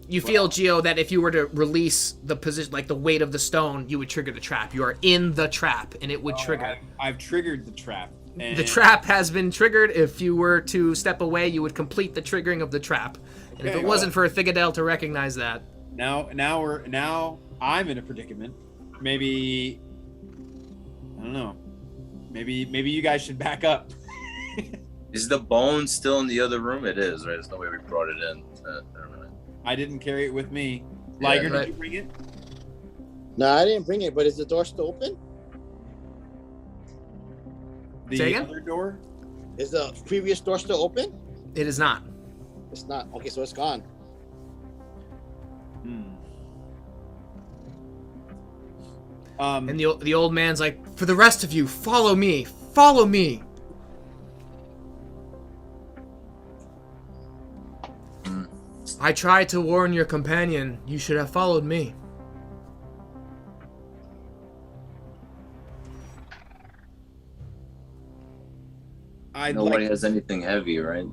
You feel, Gio, that if you were to release the position, like the weight of the stone, you would trigger the trap. You are in the trap, and it would trigger. I've triggered the trap. And The trap has been triggered. If you were to step away, you would complete the triggering of the trap. And if it wasn't for a Thigadel to recognize that. Now I'm in a predicament. Maybe I don't know. Maybe you guys should back up. Is the bone still in the other room? It is, right? There's no way we brought it in. Never mind. I didn't carry it with me. Liger, right. did you bring it? No, I didn't bring it, but is the door still open? The Say again? other door? Is the previous door still open? It is not. It's not. Okay, so it's gone. And the old man's like, for the rest of you, follow me. Follow me. I tried to warn your companion. You should have followed me. Nobody has anything heavy, right?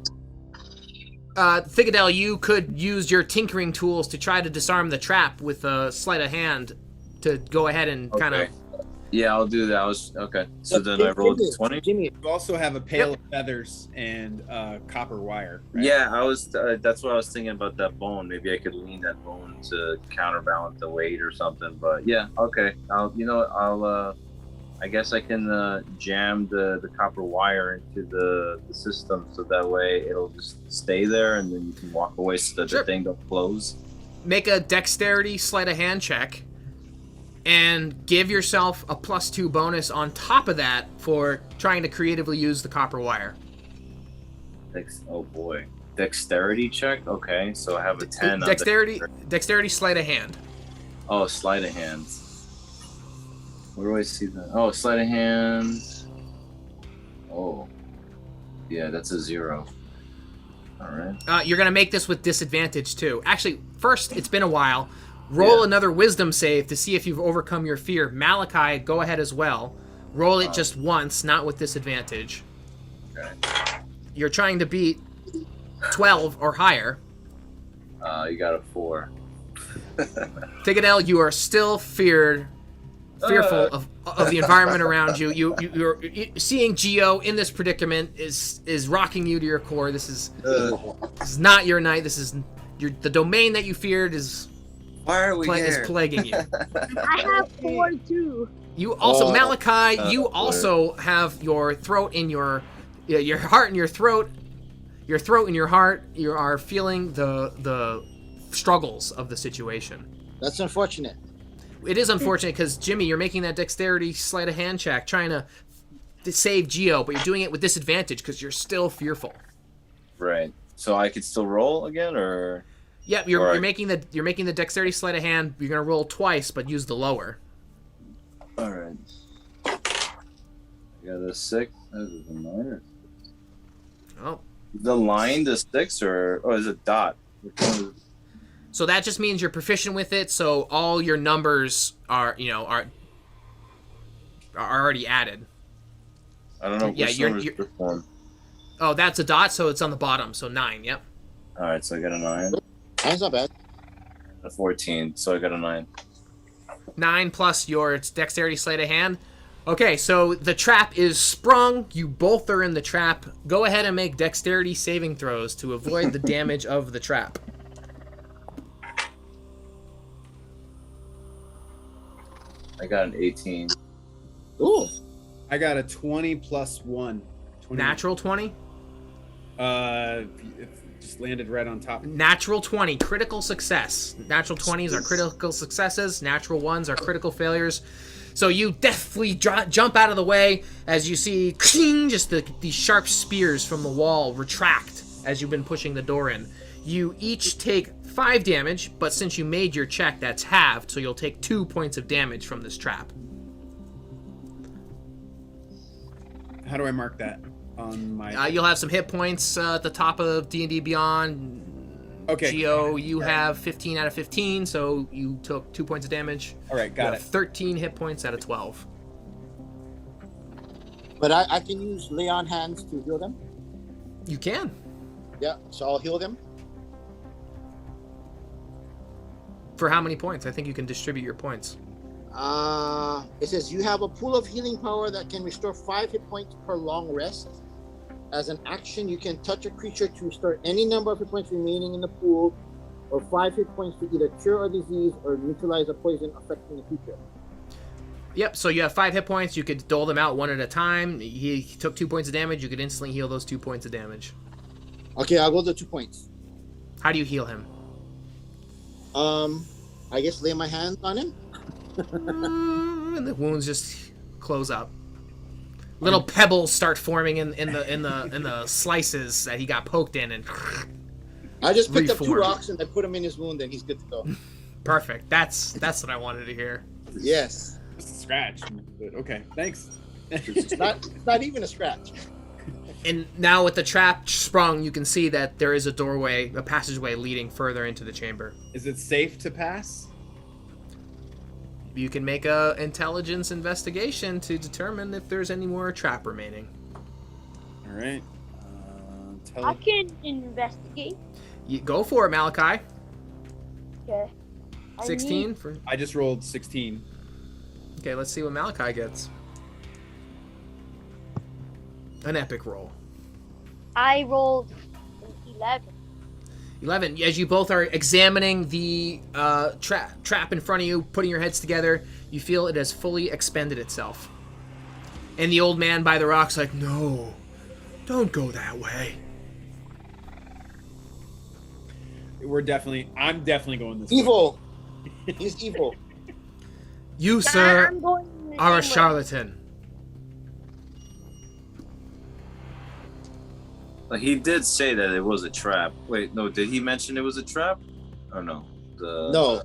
Thigadel, you could use your tinkering tools to try to disarm the trap with a sleight of hand to go ahead and kind of... Yeah, I'll do that. I was okay. So then I rolled 20. Jimmy, You also have a pail of feathers and copper wire. Right? Yeah, I was. That's what I was thinking about that bone. Maybe I could lean that bone to counterbalance the weight or something. But yeah, okay. I'll. I guess I can jam the copper wire into the system so that way it'll just stay there, and then you can walk away so that Sure. the thing don't close. Make a dexterity sleight of hand check, and give yourself a +2 bonus on top of that for trying to creatively use the copper wire. Oh boy, dexterity check. Okay, so I have a 10. on Dexterity sleight of hand. Oh, sleight of hand. Where do I see that? Oh, sleight of hand. Oh, yeah, that's a 0. All right. You're gonna make this with disadvantage too. Actually, first, it's been a while. Roll another wisdom save to see if you've overcome your fear. Malachi, go ahead as well. Roll it just once, not with disadvantage. Okay. You're trying to beat 12 or higher. You got a 4. Tigadel, you are still fearful of the environment around you. You're seeing Geo in this predicament is rocking you to your core. This is not your night. This is the domain that you feared is Why are we is here? plaguing you. I have 4 too. You also, Malachi, you also have your throat in your heart and your throat and your heart. You are feeling the struggles of the situation. that's unfortunate. It is unfortunate because Jimmy, you're making that dexterity sleight of hand check, trying to save Geo, but you're doing it with disadvantage because you're still fearful. Right. So I could still roll again, or Yeah, you're making the dexterity sleight of hand. You're gonna roll twice, but use the lower. all right. I got a 6. That is a 9. Oh, The line, the 6, or is it dot? Which one is- so that just means you're proficient with it. So all your numbers are already added. I don't know. Yeah, which you're- number is this one? Oh, that's a dot, so it's on the bottom. So 9. Yep. All right, so I got a 9, That's not bad. a 14, so I got a 9. 9 plus your dexterity sleight of hand. Okay, so the trap is sprung. You both are in the trap. Go ahead and make dexterity saving throws to avoid the damage of the trap. I got an 18. Ooh. I got a 20 plus 1. 20. Natural 20? It just landed right on top. Natural 20, critical success. Natural 20s are critical successes. Natural 1s are critical failures. So you deftly jump out of the way as you see just these sharp spears from the wall retract as you've been pushing the door in. You each take 5 damage, but since you made your check, that's halved, so you'll take 2 points of damage from this trap. How do I mark that on my? You'll have some hit points at the top of D&D Beyond. Okay. Geo, you have 15 out of 15, so you took 2 points of damage. All right, You got have it. 13 hit points out of 12. But I can use lay on hands to heal them. You can. Yeah, so I'll heal them. For how many points? I think you can distribute your points. It says you have a pool of healing power that can restore 5 hit points per long rest. As an action, you can touch a creature to restore any number of hit points remaining in the pool, or 5 hit points to either cure a disease or neutralize a poison affecting the creature. Yep, so you have 5 hit points. You could dole them out one at a time. He took 2 points of damage. You could instantly heal those 2 points of damage. Okay, I'll go to 2 points. How do you heal him? I guess lay my hands on him. And the wounds just close up. Little pebbles start forming in the slices that he got poked in, and I just picked up 2 Reform. rocks and I put them in his wound, and he's good to go. perfect. That's what I wanted to hear. Yes, Just a scratch. But okay, thanks. it's not even a scratch. And now with the trap sprung, you can see that there is a doorway, a passageway leading further into the chamber. Is it safe to pass? You can make a intelligence investigation to determine if there's any more trap remaining. All right. I can investigate. You go for it, Malachi. Okay. 16 for I just rolled 16. Okay, let's see what Malachi gets. An epic roll. I rolled 11. 11. As you both are examining the trap in front of you, putting your heads together, you feel it has fully expended itself. And the old man by the rock's like, no, don't go that way. I'm definitely going this way. Evil. He's evil. You, sir, I'm going the are a same way. charlatan. He did say that it was a trap. Wait, no, did he mention it was a trap? Or no? No.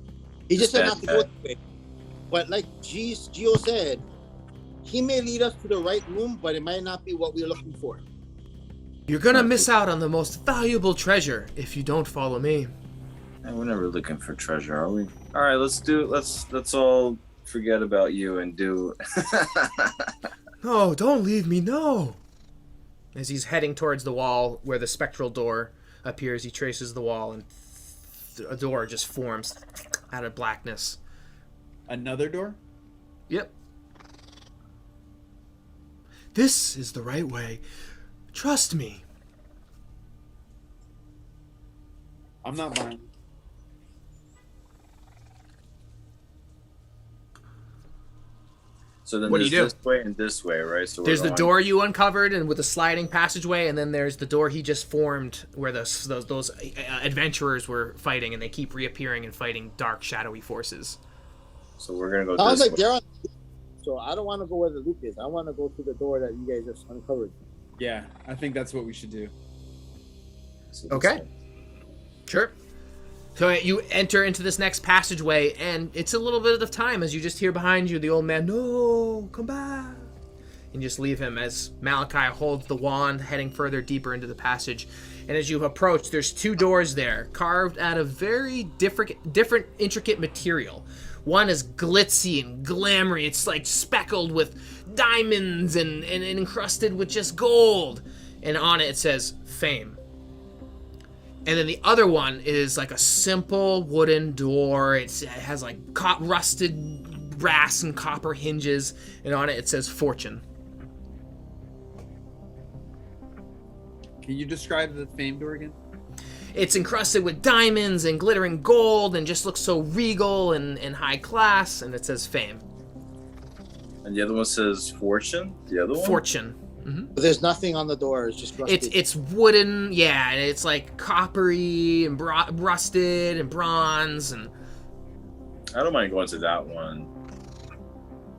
He just said bad not to go guy. that way. But like Gio said, he may lead us to the right room, but it might not be what we're looking for. You're gonna miss out on the most valuable treasure if you don't follow me. And we're never looking for treasure, are we? All right, let's all forget about you and do. No, don't leave me, no. As he's heading towards the wall where the spectral door appears, he traces the wall and a door just forms out of blackness. Another door? Yep. This is the right way. Trust me. I'm not buying. So then What do there's you do? this way and this way, right? So There's we're the going- door you uncovered and with a sliding passageway, and then there's the door he just formed where those adventurers were fighting, and they keep reappearing and fighting dark, shadowy forces. So we're gonna go Sounds this like way. they're on. So I don't want to go where the loop is. I want to go through the door that you guys just uncovered. Yeah, I think that's what we should do. So this Okay. way. Sure. So you enter into this next passageway, and it's a little bit of time as you just hear behind you the old man, no, come back. And just leave him as Malachi holds the wand, heading further deeper into the passage. And as you approach, there's two doors there, carved out of very different intricate material. One is glitzy and glamoury. It's like speckled with diamonds and encrusted with just gold. And on it says, fame. And then the other one is like a simple wooden door. It has like rusted brass and copper hinges. And on it says fortune. Can you describe the fame door again? It's encrusted with diamonds and glittering gold and just looks so regal and high class. And it says fame. And the other one says fortune. The other one. Fortune. But there's nothing on the door. It's just rusted. It's wooden, yeah, and it's like coppery and rusted and bronze and. I don't mind going to that one,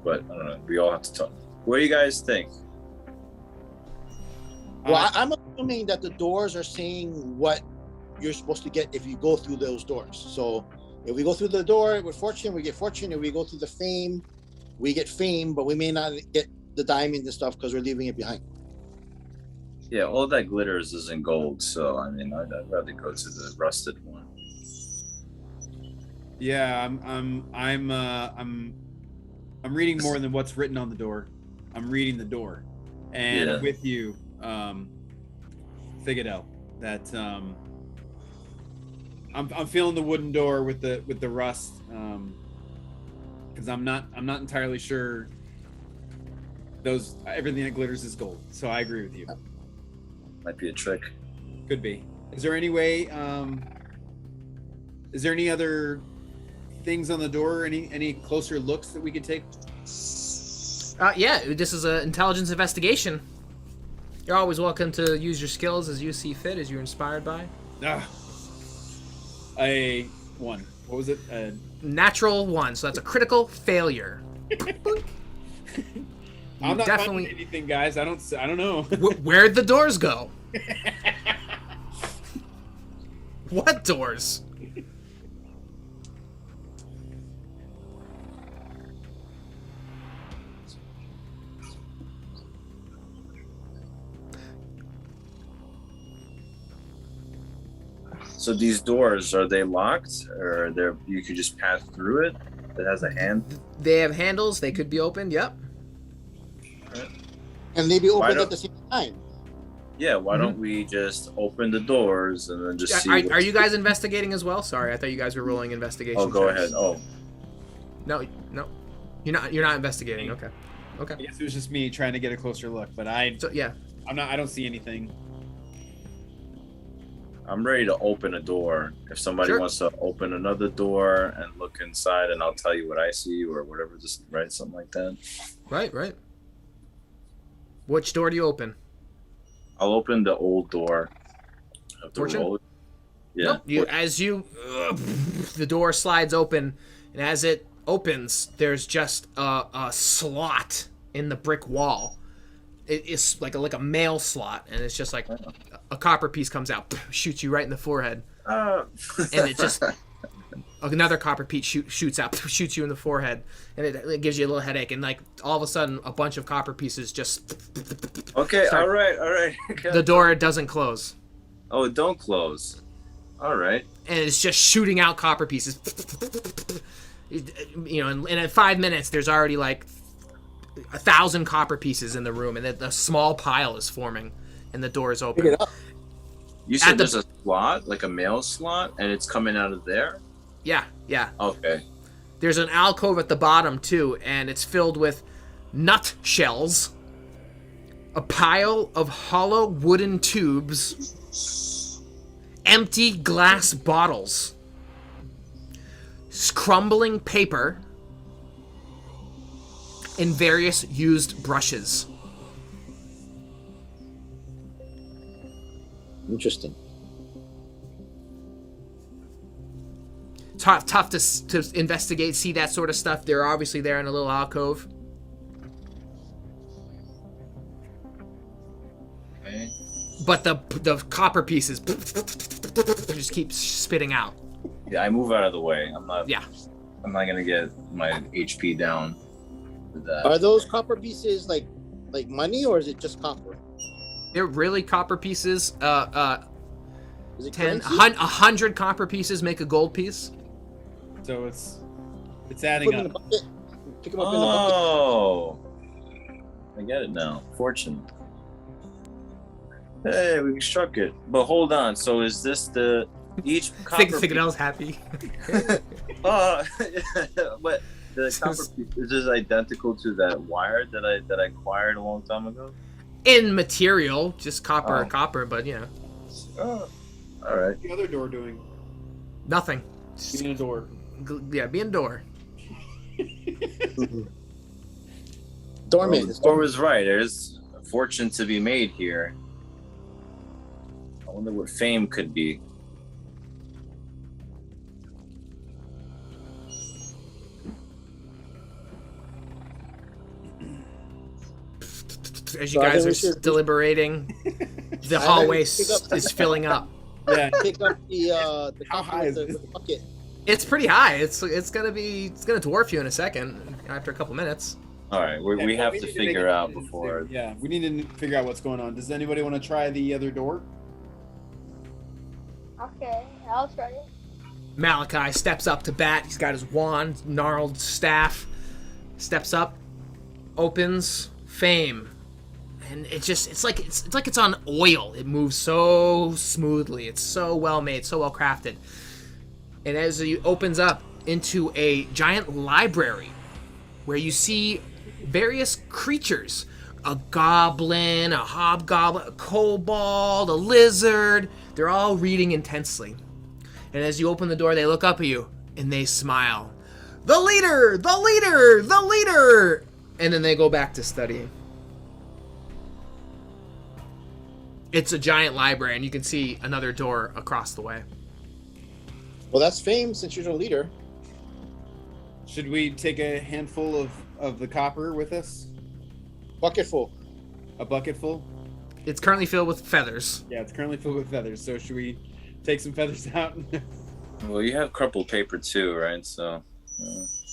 but I don't know. We all have to talk. What do you guys think? Well, I'm assuming that the doors are saying what you're supposed to get if you go through those doors. So if we go through the door with fortune, we get fortune. If we go through the fame, we get fame, but we may not get the diamonds and stuff because we're leaving it behind. Yeah, all that glitters isn't gold, so I mean, I'd rather go to the rusted one. Yeah, I'm reading more than what's written on the door. I'm reading the door, and Yeah. I'm with you, Figadel. That I'm feeling the wooden door with the rust, because I'm not entirely sure. Everything that glitters is gold, so I agree with you. Might be a trick. Could be. Is there any way? Is there any other things on the door? Any closer looks that we could take? Yeah, this is an intelligence investigation. You're always welcome to use your skills as you see fit, as you're inspired by. A 1. What was it? Natural 1, so that's a critical failure. I'm not definitely- finding anything, guys. I don't know. Where'd the doors go? What doors? So these doors, are they locked, or you could just pass through it? It has a hand. They have handles. They could be opened. Yep. And they be Why opened don't- at the same time. Yeah, why don't we just open the doors and then just see? Are you guys investigating as well? Sorry, I thought you guys were rolling investigation. Oh, go checks. ahead. Oh, No. You're not investigating. Okay. I guess it was just me trying to get a closer look, but I don't see anything. I'm ready to open a door. If somebody wants to open another door and look inside, and I'll tell you what I see or whatever, just right, something like that. Right. Which door do you open? I'll open the old door. Have to Fortune? roll it. Yeah. Nope. The door slides open, and as it opens, there's just a slot in the brick wall. It's like a mail slot, and it's just like a copper piece comes out, shoots you right in the forehead, and it just another copper piece shoots out, shoots you in the forehead, and it gives you a little headache, and like all of a sudden, a bunch of copper pieces just. Okay. All right. The door doesn't close. Oh, don't close. All right. And it's just shooting out copper pieces. And in 5 minutes, there's already like 1,000 copper pieces in the room, and a small pile is forming, and the door is open. Pick it up. You said there's a slot, like a mail slot, and it's coming out of there? Yeah. Okay. There's an alcove at the bottom, too, and it's filled with nut shells, a pile of hollow wooden tubes, empty glass bottles, crumbling paper, and various used brushes. Interesting. Tough to investigate, see that sort of stuff. They're obviously there in a little alcove. Okay. But the copper pieces just keep spitting out. Yeah, I move out of the way. I'm not gonna get my HP down with that. Are those copper pieces like money, or is it just copper? They're really copper pieces. Is it 100 copper pieces make a gold piece. So it's Put adding them in up. the bucket. Pick them up in the bucket. Oh, I get it now. Fortune. Hey, we struck it. But hold on. So is this each copper Fignell's happy. But the copper piece is this identical to that wire that I acquired a long time ago? In material, just copper, but Oh, all right. What's the other door doing? nothing. Being a door. Being door. Doorman. Or was right. There's a fortune to be made here. I wonder what fame could be. As you guys are deliberating, the hallway is filling up. Yeah. Pick up the How copper high with is the it? bucket. It's pretty high. It's gonna dwarf you in a second. After a couple minutes. All right, we have to make figure a out decision before. soon. Yeah, we need to figure out what's going on. Does anybody want to try the other door? Okay, I'll try it. Malachi steps up to bat. He's got his wand, gnarled staff. Steps up, opens, fame, and it's like it's on oil. It moves so smoothly. It's so well made, so well crafted. And as he opens up into a giant library, where you see various creatures: a goblin, a hobgoblin, a kobold, a lizard. They're all reading intensely. And as you open the door, they look up at you and they smile. The leader! The leader! The leader! And then they go back to studying. It's a giant library, and you can see another door across the way. Well, that's fame since you're the leader. Should we take a handful of the copper with us? Bucket full. A bucket full? It's currently filled with feathers. Yeah, it's currently filled with feathers. So should we take some feathers out? Well, you have crumpled paper too, right? So,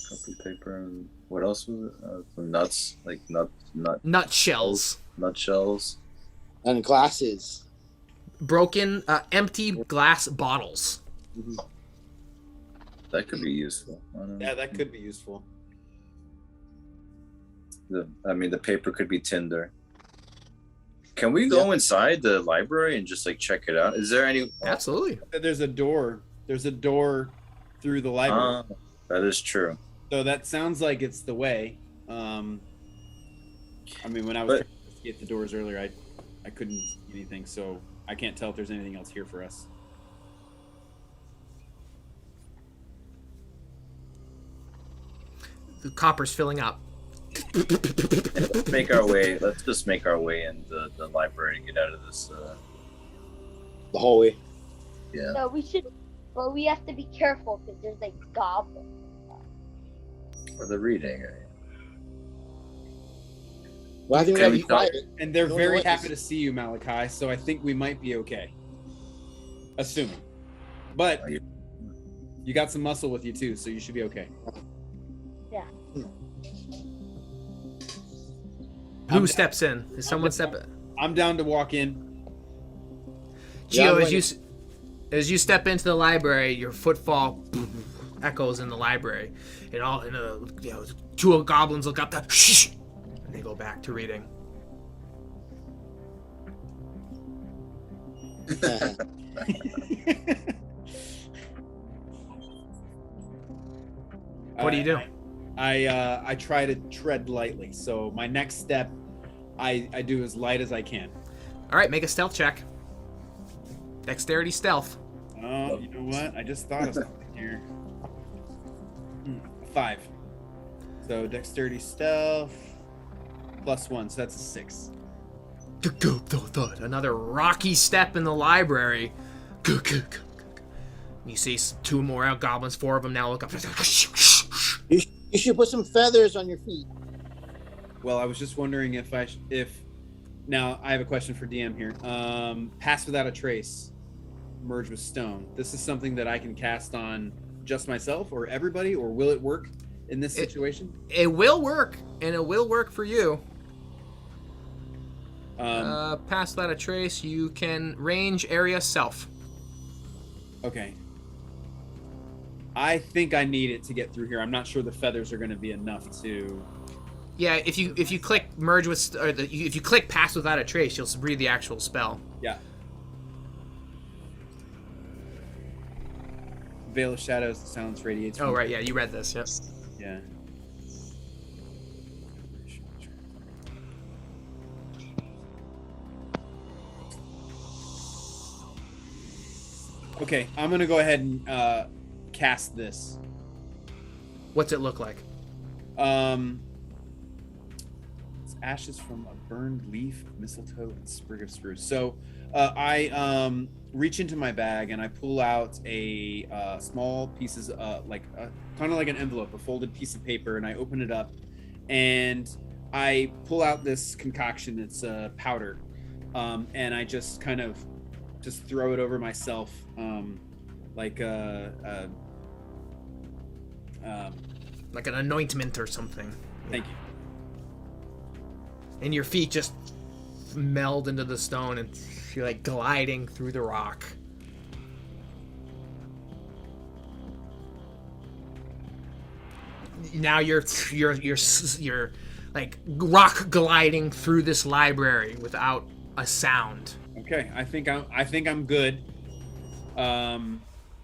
crumpled paper and what else was it? Some nuts, like Nutshells. nutshells. And glasses. Broken, empty glass bottles. Mm-hmm. That could be useful. Yeah, that could be useful. The paper could be tinder. Can we go inside the library and just like check it out? Is there any? Absolutely. There's a door. There's a door through the library. That is true. So that sounds like it's the way. I mean, when I was trying to investigate the doors earlier, I couldn't see anything, so I can't tell if there's anything else here for us. The copper's filling up. Let's make our way. Let's just make our way into the library and get out of this. The hallway. Yeah. So but we have to be careful because there's like goblins. For the reading. Well, I think we gotta be Okay, quiet. And they're No very noise. happy to see you, Malachi, so I think we might be okay. Assuming. But you got some muscle with you too, so you should be okay. Yeah. Who steps in? Is someone step in? I'm down to walk in. Geo, Yeah, as you step into the library, your footfall echoes in the library, and two goblins look up, and they go back to reading. What do you do? I try to tread lightly. So my next step, I do as light as I can. All right, make a stealth check. Dexterity stealth. Oh, you know what? I just thought of something here. 5. So dexterity stealth +1, so that's a 6. Another rocky step in the library. You see two more goblins, 4 of them now look up. You should put some feathers on your feet. Well, I was just wondering if now I have a question for DM here. Pass without a trace, merge with stone. This is something that I can cast on just myself or everybody, or will it work in this situation? It will work, and it will work for you. Pass without a trace, you can range area self. Okay. I think I need it to get through here. I'm not sure the feathers are going to be enough to. Yeah, if you click merge with, if you click pass without a trace, you'll read the actual spell. Yeah. Veil of Shadows, the silence radiates. Oh right, yeah, you read this. Yep. Yeah. Okay, I'm gonna go ahead and cast this. What's it look like? It's ashes from a burned leaf, mistletoe, and sprig of spruce. So I reach into my bag and I pull out a small pieces, kind of like an envelope, a folded piece of paper, and I open it up, and I pull out this concoction. It's powder, and I just kind of throw it over myself, like an anointment or something. Thank you. And your feet just meld into the stone, and you're like gliding through the rock. Now you're like rock gliding through this library without a sound. Okay, I think I'm good.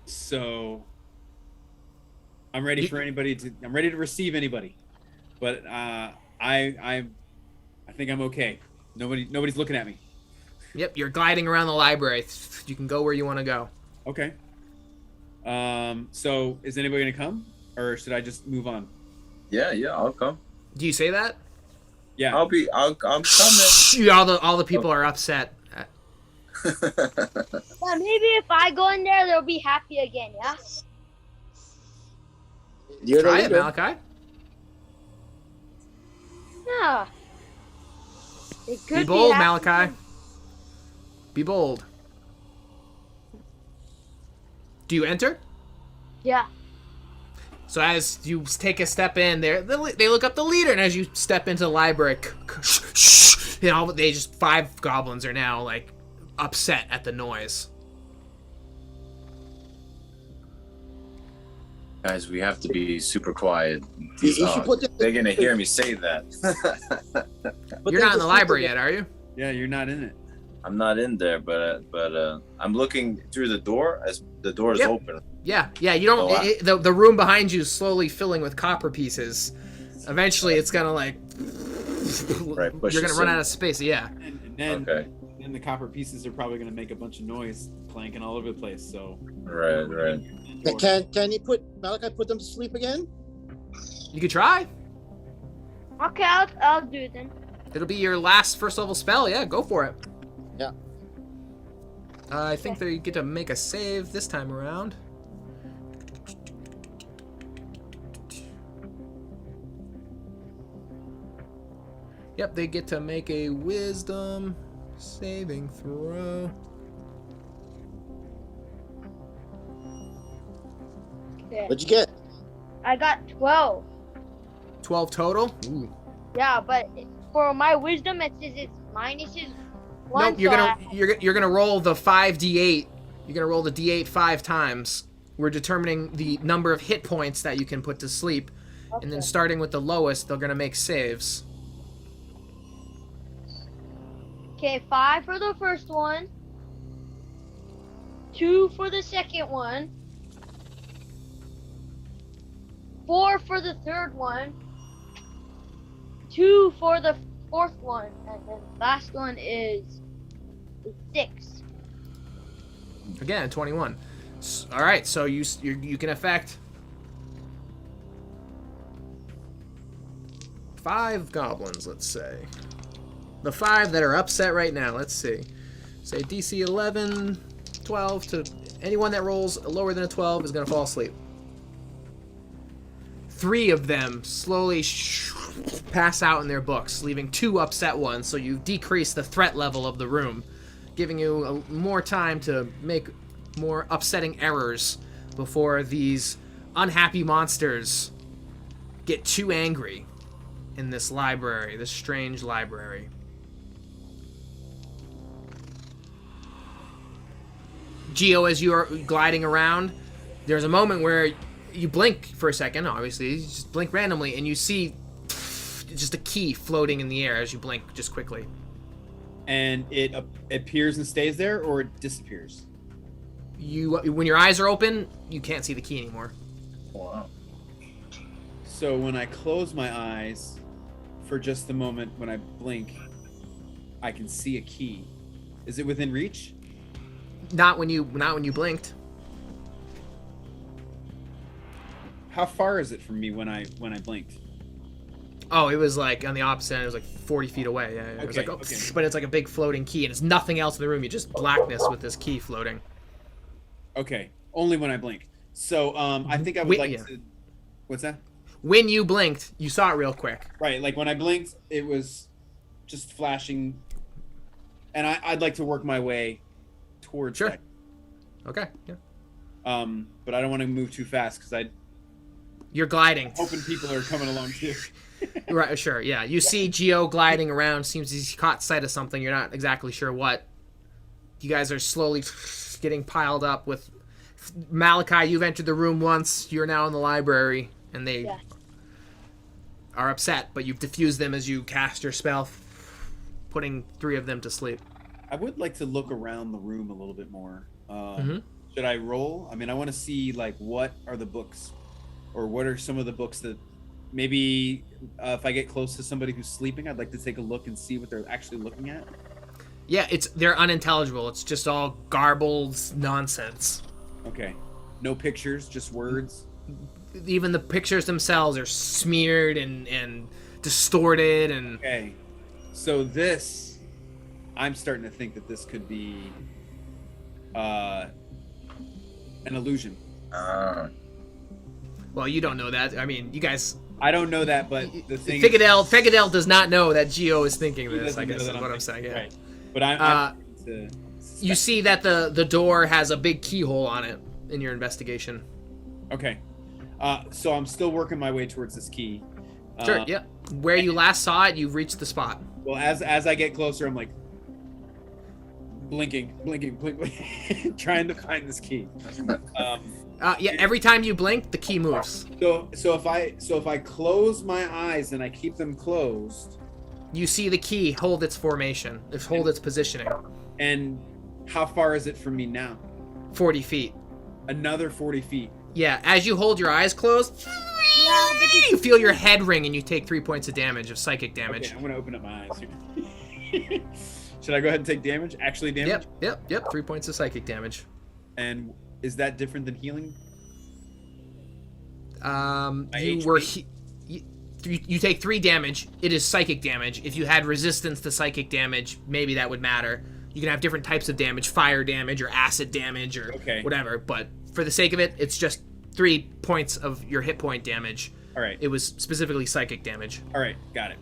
So I'm ready for anybody to. I'm ready to receive anybody, but I think I'm okay. Nobody's looking at me. Yep, you're gliding around the library. You can go where you want to go. Okay. So is anybody gonna come, or should I just move on? Yeah, I'll come. Do you say that? Yeah. I'm coming. All the people are upset. Yeah, maybe if I go in there, they'll be happy again. Yeah. You're the Try it, leader. Malachi. Yeah. It could Be bold, happy. Malachi. Be bold. Do you enter? Yeah. So as you take a step in, they look up the leader, and as you step into the library, they just 5 goblins are now like upset at the noise. Guys, we have to be super quiet. You should put them- They're gonna hear me say that. You're not in the library yet, are you? Yeah, you're not in it. I'm not in there, but I'm looking through the door as the door is Yep. open. Yeah. You don't. Oh, wow. The room behind you is slowly filling with copper pieces. Eventually, it's gonna like. Right, push You're gonna us run in. out of space. Yeah. And then, Okay. then the copper pieces are probably going to make a bunch of noise, clanking all over the place. So. Right. Can you put Malachi put them to sleep again? You could try. Okay, I'll do it then. It'll be your last first level spell. Yeah, go for it. Yeah. I think they get to make a save this time around. Yep, they get to make a wisdom saving throw. Okay. What'd you get? I got 12. 12 total? Ooh. Yeah, but for my wisdom, it says it's minuses 1. Nope, you're so gonna you're gonna roll the 5d8. You're gonna roll the d8 5 times. We're determining the number of hit points that you can put to sleep, and then starting with the lowest, they're gonna make saves. Okay, 5 for the first one. 2 for the second one. 4 for the third one. 2 for the fourth one. And then last one is 6. Again, 21. All right, so you can affect 5 goblins, let's say. The 5 that are upset right now, let's see. Say DC 11, 12 to anyone that rolls lower than a 12 is going to fall asleep. 3 of them slowly pass out in their books, leaving 2 upset ones, so you decrease the threat level of the room, giving you more time to make more upsetting errors before these unhappy monsters get too angry in this library, this strange library. Geo, as you are gliding around, there's a moment where you blink for a second, obviously, you just blink randomly, and you see just a key floating in the air as you blink just quickly. And it appears and stays there, or it disappears? When your eyes are open, you can't see the key anymore. Wow. So when I close my eyes for just a moment, when I blink, I can see a key. Is it within reach? Not when you blinked. How far is it from me when I blinked? Oh, it was like on the opposite end. It was like 40 feet away. Yeah, it was Okay, like, okay. But it's like a big floating key, and it's nothing else in the room. You just blackness with this key floating. Okay, only when I blink. So I think I would like to. What's that? When you blinked, you saw it real quick. Right, like when I blinked, it was just flashing, and I'd like to work my way towards Sure. that. Okay. Yeah. But I don't want to move too fast because You're gliding. hoping people are coming along too. Right. Sure. Yeah. You see Geo gliding around. Seems he's caught sight of something. You're not exactly sure what. You guys are slowly getting piled up with Malachi. You've entered the room once. You're now in the library, and they are upset. But you've diffused them as you cast your spell, putting 3 of them to sleep. I would like to look around the room a little bit more. Mhm. Should I roll? I mean, I want to see like what are the books, or what are some of the books that maybe if I get close to somebody who's sleeping, I'd like to take a look and see what they're actually looking at. Yeah, they're unintelligible. It's just all garbled nonsense. Okay, no pictures, just words. Even the pictures themselves are smeared and distorted and. Okay, so this, I'm starting to think that this could be an illusion. Well, you don't know that. I mean, you guys. I don't know that, but the thing. Figadel does not know that Geo is thinking He this. I doesn't guess know is that what I'm saying. Yeah. Right. But I'm to You see that the door has a big keyhole on it in your investigation. Okay. So I'm still working my way towards this key. Sure. Yeah. Where you last saw it, you've reached the spot. Well, as I get closer, I'm like blinking, trying to find this key. Yeah. Every time you blink, the key moves. So if I close my eyes and I keep them closed, You see the key hold its formation, hold its positioning. And how far is it from me now? 40 feet. Another 40 feet. Yeah, as you hold your eyes closed, you feel your head ring and you take 3 points of damage, of psychic damage. Okay, I'm gonna open up my eyes here. Should I go ahead and take damage? Actually damage? Yep. 3 points of psychic damage. And is that different than healing? You take 3 damage. It is psychic damage. If you had resistance to psychic damage, maybe that would matter. You can have different types of damage, fire damage or acid damage or whatever. But for the sake of it, it's just 3 points of your hit point damage. All right. It was specifically psychic damage. All right, got it.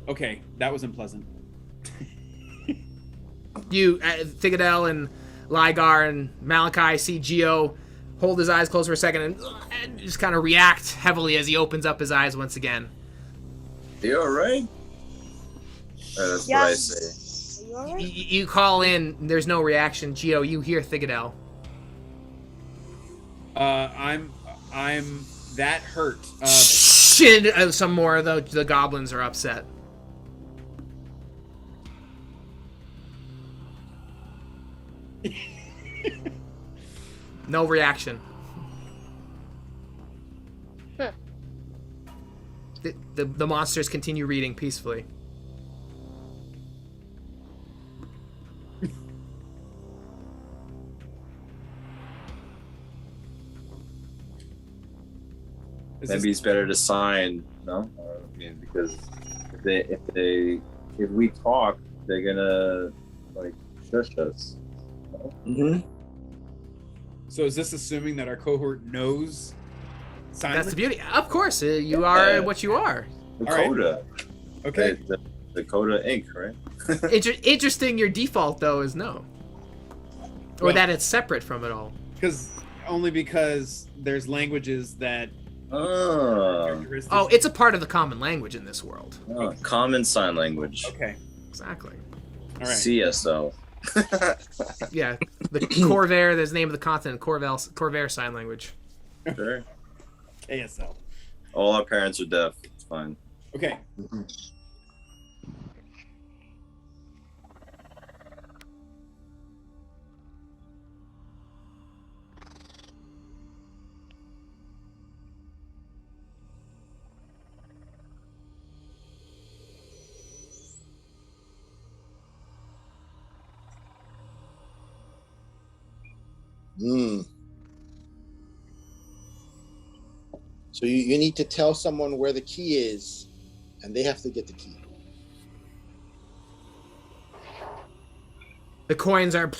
Okay, that was unpleasant. You, Thigadel and Ligar and Malachi see Geo hold his eyes closed for a second and just kind of react heavily as he opens up his eyes once again. You alright? That's what I say. Are you alright? You call in, there's no reaction. Geo, you hear Thigadel. I'm that hurt. Shit, some more of the goblins are upset. No reaction. Huh. The monsters continue reading peacefully. Maybe it's better to sign, no? I mean, because if we talk, they're gonna like shush us. No? Mm-hmm. So is this assuming that our cohort knows sign That's the language? beauty. Of course, you are what you are. The All right. Coda. Okay. The Coda Inc., right? Interesting. Your default though is no, or Well- that it's separate from it all. Because there's languages that Oh, Oh, it's a part of the common language in this world. common sign language. okay. Exactly. All right. CSO. Yeah, the Corvair. There's the name of the continent. Corvair sign language. Sure. ASL. All our parents are deaf. It's fine. Okay. So you need to tell someone where the key is, and they have to get the key. The coins are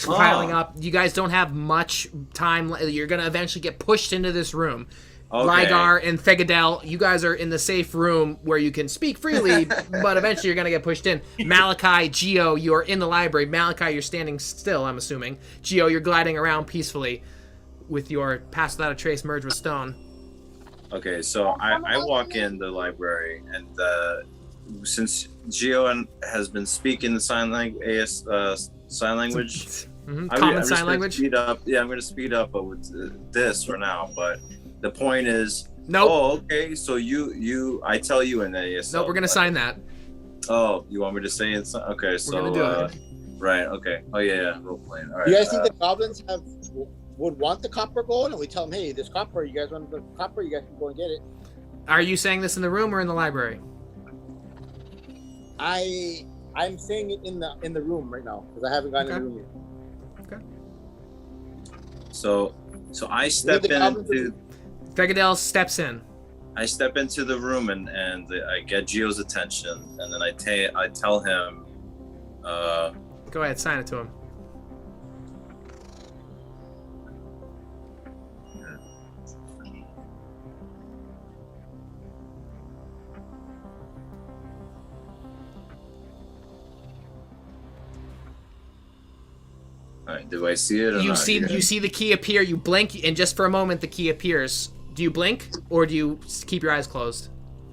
piling up. You guys don't have much time. You're gonna eventually get pushed into this room. Okay. Ligar and Thegadel, you guys are in the safe room where you can speak freely, but eventually you're gonna get pushed in. Malachi, Geo, you are in the library. Malachi, you're standing still, I'm assuming. Geo, you're gliding around peacefully with your pass without a trace merge with stone. Okay, so I walk in the library, and since Gio has been speaking the sign language, Common I'm just sign gonna language? Speed up. Yeah, I'm going to speed up with this for now. But the point is, Nope. Oh, okay. So I tell you in ASL. Nope, we're gonna sign that. Oh, you want me to say it? Okay, so gonna do it. right. Okay. Oh yeah, role playing. All right. You guys think the goblins would want the copper gold, and we tell them, hey, this copper, you guys want the copper, you guys can go and get it. Are you saying this in the room or in the library? I'm saying it in the room right now because I haven't gotten in the room yet. Okay. So I step the goblins into. Thegadel steps in. I step into the room and I get Gio's attention, and then I tell him, Go ahead, sign it to him. all right, do I see it or You not? see the key appear. You blink, and just for a moment, the key appears. Do you blink or do you keep your eyes closed?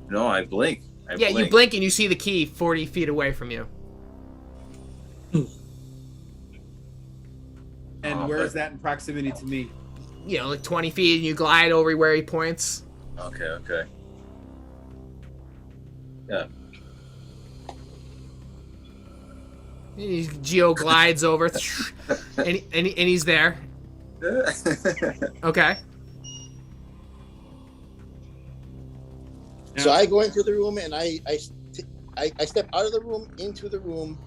No, I blink. You blink and you see the key 40 feet away from you. And where is that in proximity to me? You know, like 20 feet, and you glide over where he points. Okay. Yeah. Geo glides over, and he's there. Okay. So I go into the room and I step out of the room into the room,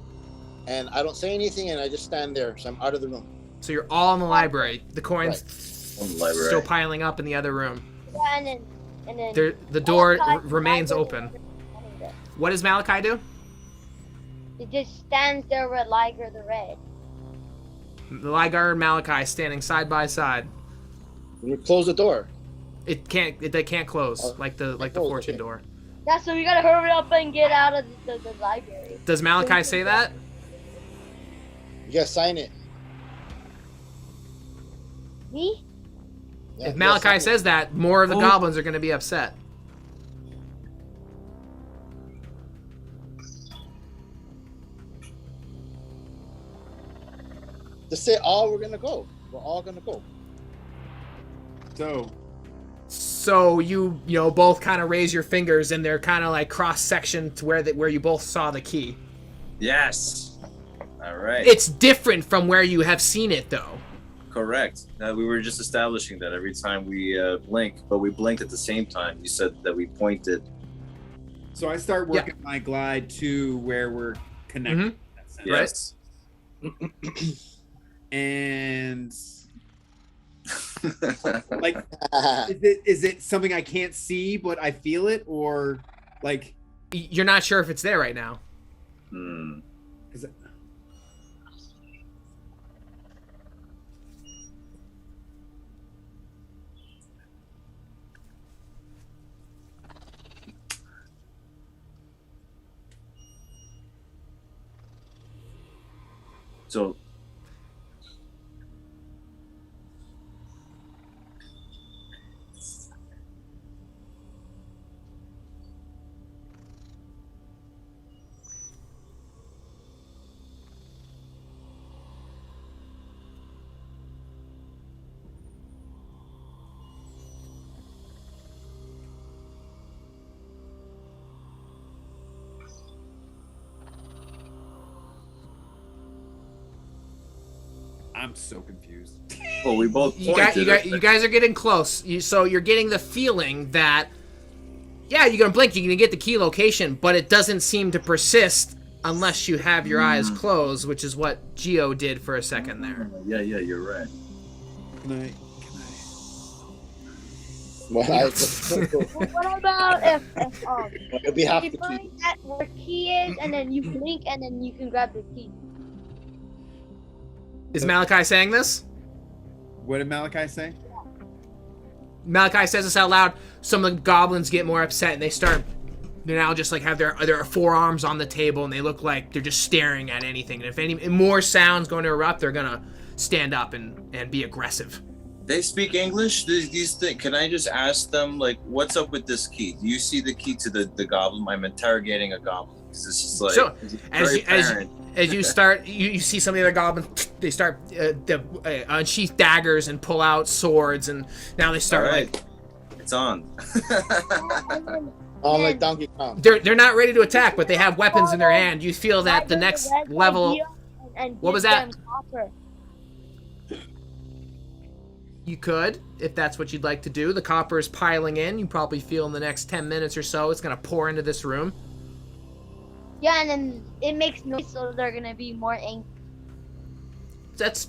and I don't say anything, and I just stand there. So I'm out of the room. So you're all in the library. The coins On the library. still piling up in the other room. Yeah, and then The door Malachi remains stands open. there. What does Malachi do? It just stands there with Liger the Red. The Ligar and Malachi standing side by side. You close the door. They can't close like the fortune door. Yeah, so we gotta hurry up and get out of the library. Does Malachi say that? You gotta sign it. Me? Yeah, If you gotta Malachi sign it. says that, more of the goblins are going to be upset. Just say, "Oh, we're gonna go. We're all gonna go." So you both kind of raise your fingers, and they're kind of like cross section to where you both saw the key. Yes. All right. It's different from where you have seen it, though. Correct. We were just establishing that every time we blink, but we blinked at the same time. You said that we pointed. So I start working my glide to where we're connected. Mm-hmm. Yes. And like, is it something I can't see but I feel it, or like You're not sure if it's there right now. Hmm. is it, So I'm so confused. well, we both You pointed. guys are getting close. So you're getting the feeling that, yeah, you're gonna blink, you're gonna get the key location, but it doesn't seem to persist unless you have your eyes closed, which is what Geo did for a second there. Yeah, you're right. Can I Well, Well, what about if we have you to find keep. that where key is, and then you blink, and then you can grab the key? Is Malachi saying this? What did Malachi say? Malachi says this out loud. Some of the goblins get more upset, and they now just like have their forearms on the table, and they look like they're just staring at anything. And if any more sounds going to erupt, they're gonna stand up and be aggressive. They speak English. These things. Can I just ask them, like, what's up with this key? Do you see the key to the goblin? I'm interrogating a goblin. This is like So, very apparent. as you start, you see some of the other goblins. They start unsheath daggers and pull out swords, and now they start All right. It's on. Like Donkey Kong. they're not ready to attack, but they have weapons in their hand. You feel that the next level. And What was give that? them copper. You could, if that's what you'd like to do. The copper is piling in. You probably feel in the next 10 minutes or so it's going to pour into this room. Yeah, and then it makes noise, so they're gonna be more angry. That's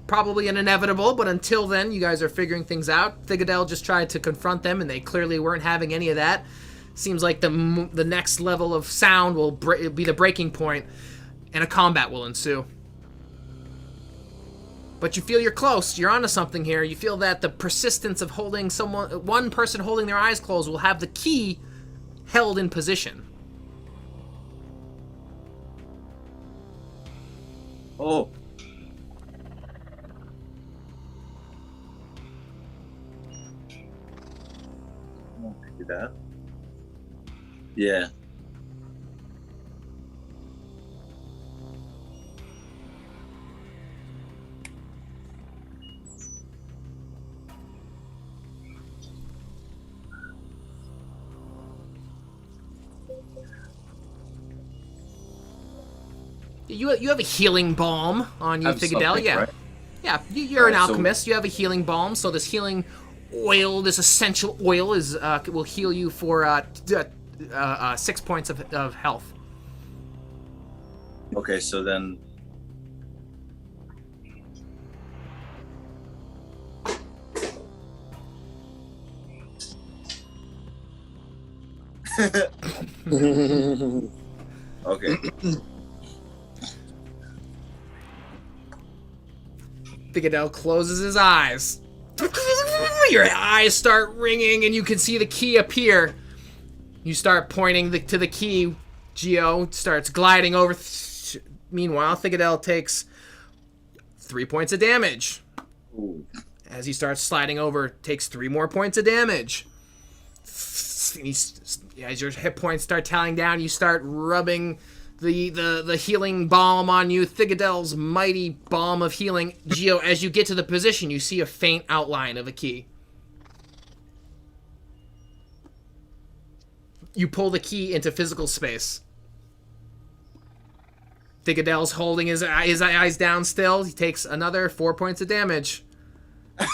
probably an inevitable, but until then, you guys are figuring things out. C.O.D.A just tried to confront them, and they clearly weren't having any of that. Seems like the next level of sound will be the breaking point, and a combat will ensue. But you feel you're close. You're onto something here. You feel that the persistence of holding one person holding their eyes closed will have the key held in position. Oh. Do that. Yeah. You have a healing balm on you, Have Thigadel. something, Yeah. right? Yeah, you're an Alright, so- alchemist. You have a healing balm, so this healing oil, this essential oil, is will heal you for 6 points of health. Okay, so then. Okay. Thigadel closes his eyes. Your eyes start ringing, and you can see the key appear. You start pointing to the key. Geo starts gliding over. Meanwhile, Thigadel takes 3 points of damage. Ooh. As he starts sliding over, takes 3 more points of damage. As your hit points start tallying down, you start rubbing the healing balm on you, Thigadel's mighty balm of healing. Geo, as you get to the position, you see a faint outline of a key. You pull the key into physical space. Thigadel's holding his eyes down still. He takes another 4 points of damage. You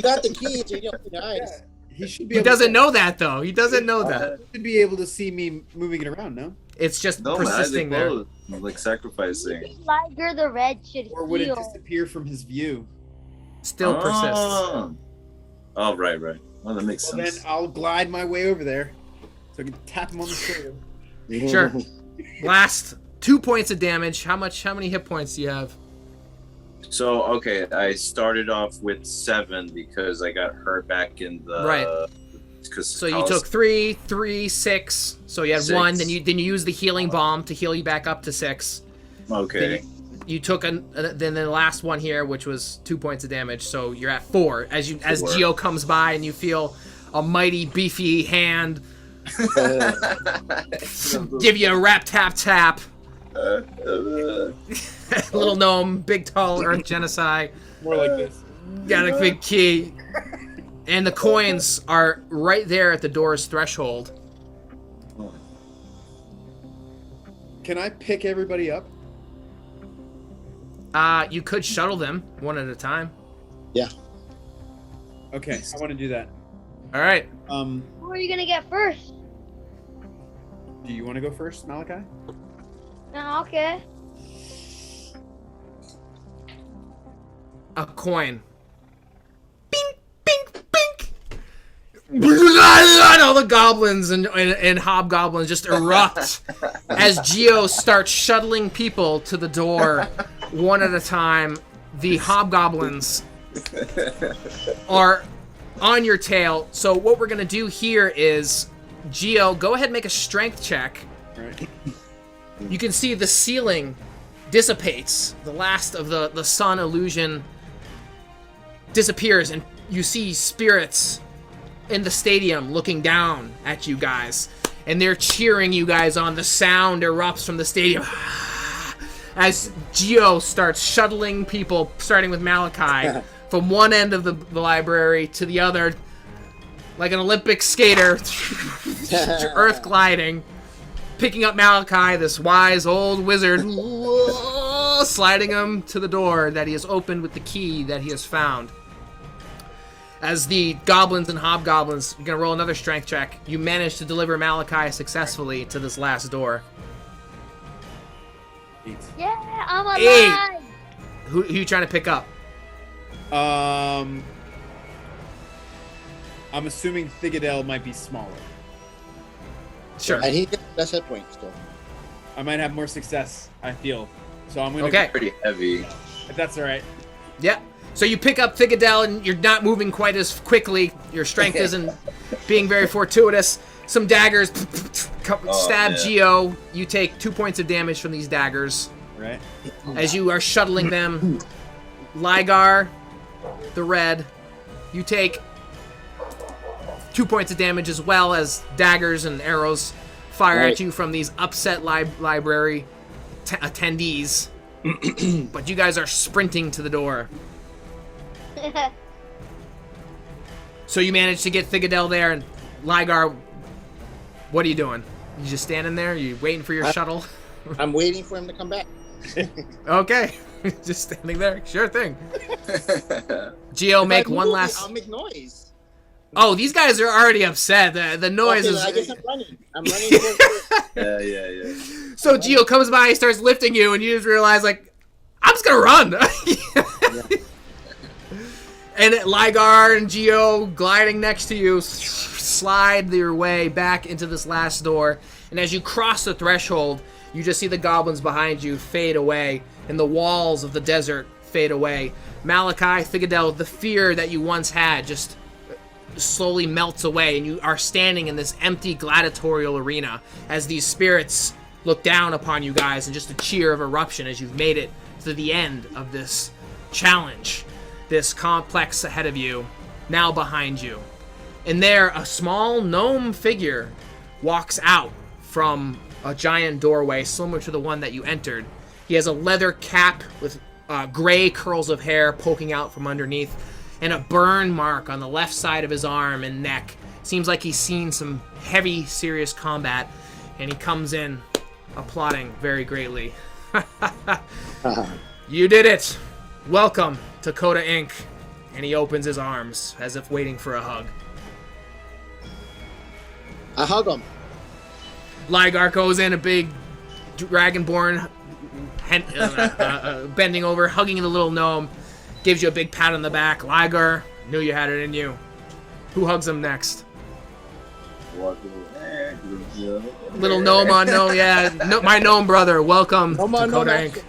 got the key, so you don't open your eyes. He should be. He able doesn't to, know that, though. He doesn't know that. He should be able to see me moving it around. No. It's just No, persisting man, there. they like sacrificing. Liger the red should Or would it heal. disappear from his view? Still persists. Oh, right. Well, that makes Well, sense. then I'll glide my way over there, so I can tap him on the shoulder. Sure. Last 2 points of damage. How many hit points do you have? So, okay, I started off with 7 because I got hurt back in the. Right. So you took 3, 6. So you had 6. 1. Then you use the healing balm to heal you back up to 6. Okay. You took then the last one here, which was 2 points of damage. So you're at 4. As 4. Geo comes by and you feel a mighty beefy hand give you a rap tap tap. Little gnome, big tall earth genocide. More like this. Got a big key. And the coins are right there at the door's threshold. Can I pick everybody up? You could shuttle them one at a time. Yeah. Okay, I want to do that. All right. Who are you gonna get first? Do you want to go first, Malachi? No, okay. A coin. Bing, bing, bing. And all the goblins and hobgoblins just erupt as Geo starts shuttling people to the door one at a time. The hobgoblins are on your tail. So what we're gonna do here is, Geo, go ahead and make a strength check. All right. You can see the ceiling dissipates. The last of the sun illusion disappears, and you see spirits in the stadium looking down at you guys. And they're cheering you guys on. The sound erupts from the stadium. As Geo starts shuttling people, starting with Malachi, from one end of the library to the other, like an Olympic skater, earth gliding, picking up Malachi, this wise old wizard, sliding him to the door that he has opened with the key that he has found. As the goblins and hobgoblins, you're going to roll another strength check. You manage to deliver Malachi successfully to this last door. 8. Yeah, I'm 8. alive. Who are you trying to pick up? I'm assuming Thigadel might be smaller. Sure. And he gets less hit points still. I might have more success, I feel. So I'm gonna. Okay. Pretty heavy. If that's all right. Yeah. So you pick up Thigadel, and you're not moving quite as quickly. Your strength isn't being very fortuitous. Some daggers stab yeah. Geo. You take 2 points of damage from these daggers. Right. As you are shuttling them. Ligar, the red, you take 2 points of damage, as well as daggers and arrows fire at you from these upset library attendees. But you guys are sprinting to the door. So you manage to get Thigadel there, and Ligar, what are you doing? You just standing there? You waiting for your shuttle? I'm waiting for him to come back. Okay. Just standing there. Sure thing. Geo, make If I one move, last. I'll make noise. Oh, these guys are already upset. The noise Okay, is. I guess I'm running. I'm running. towards Yeah. So Geo comes by, he starts lifting you, and you just realize, like, I'm just gonna run. And Ligar and Geo gliding next to you slide your way back into this last door. And as you cross the threshold, you just see the goblins behind you fade away, and the walls of the desert fade away. Malachi, C.O.D.A, the fear that you once had just slowly melts away, and you are standing in this empty gladiatorial arena as these spirits look down upon you guys in just a cheer of eruption as you've made it to the end of this challenge, this complex ahead of you, now behind you. And there, a small gnome figure walks out from a giant doorway similar to the one that you entered. He has a leather cap with gray curls of hair poking out from underneath, and a burn mark on the left side of his arm and neck. Seems like he's seen some heavy, serious combat, and he comes in applauding very greatly. You did it! Welcome to Coda Inc. And he opens his arms as if waiting for a hug. I hug him. Ligar goes in, a big dragonborn, bending over, hugging the little gnome, gives you a big pat on the back. Ligar, knew you had it in you. Who hugs him next? Little gnome on gnome, yeah. No, my gnome brother, welcome to Coda Inc.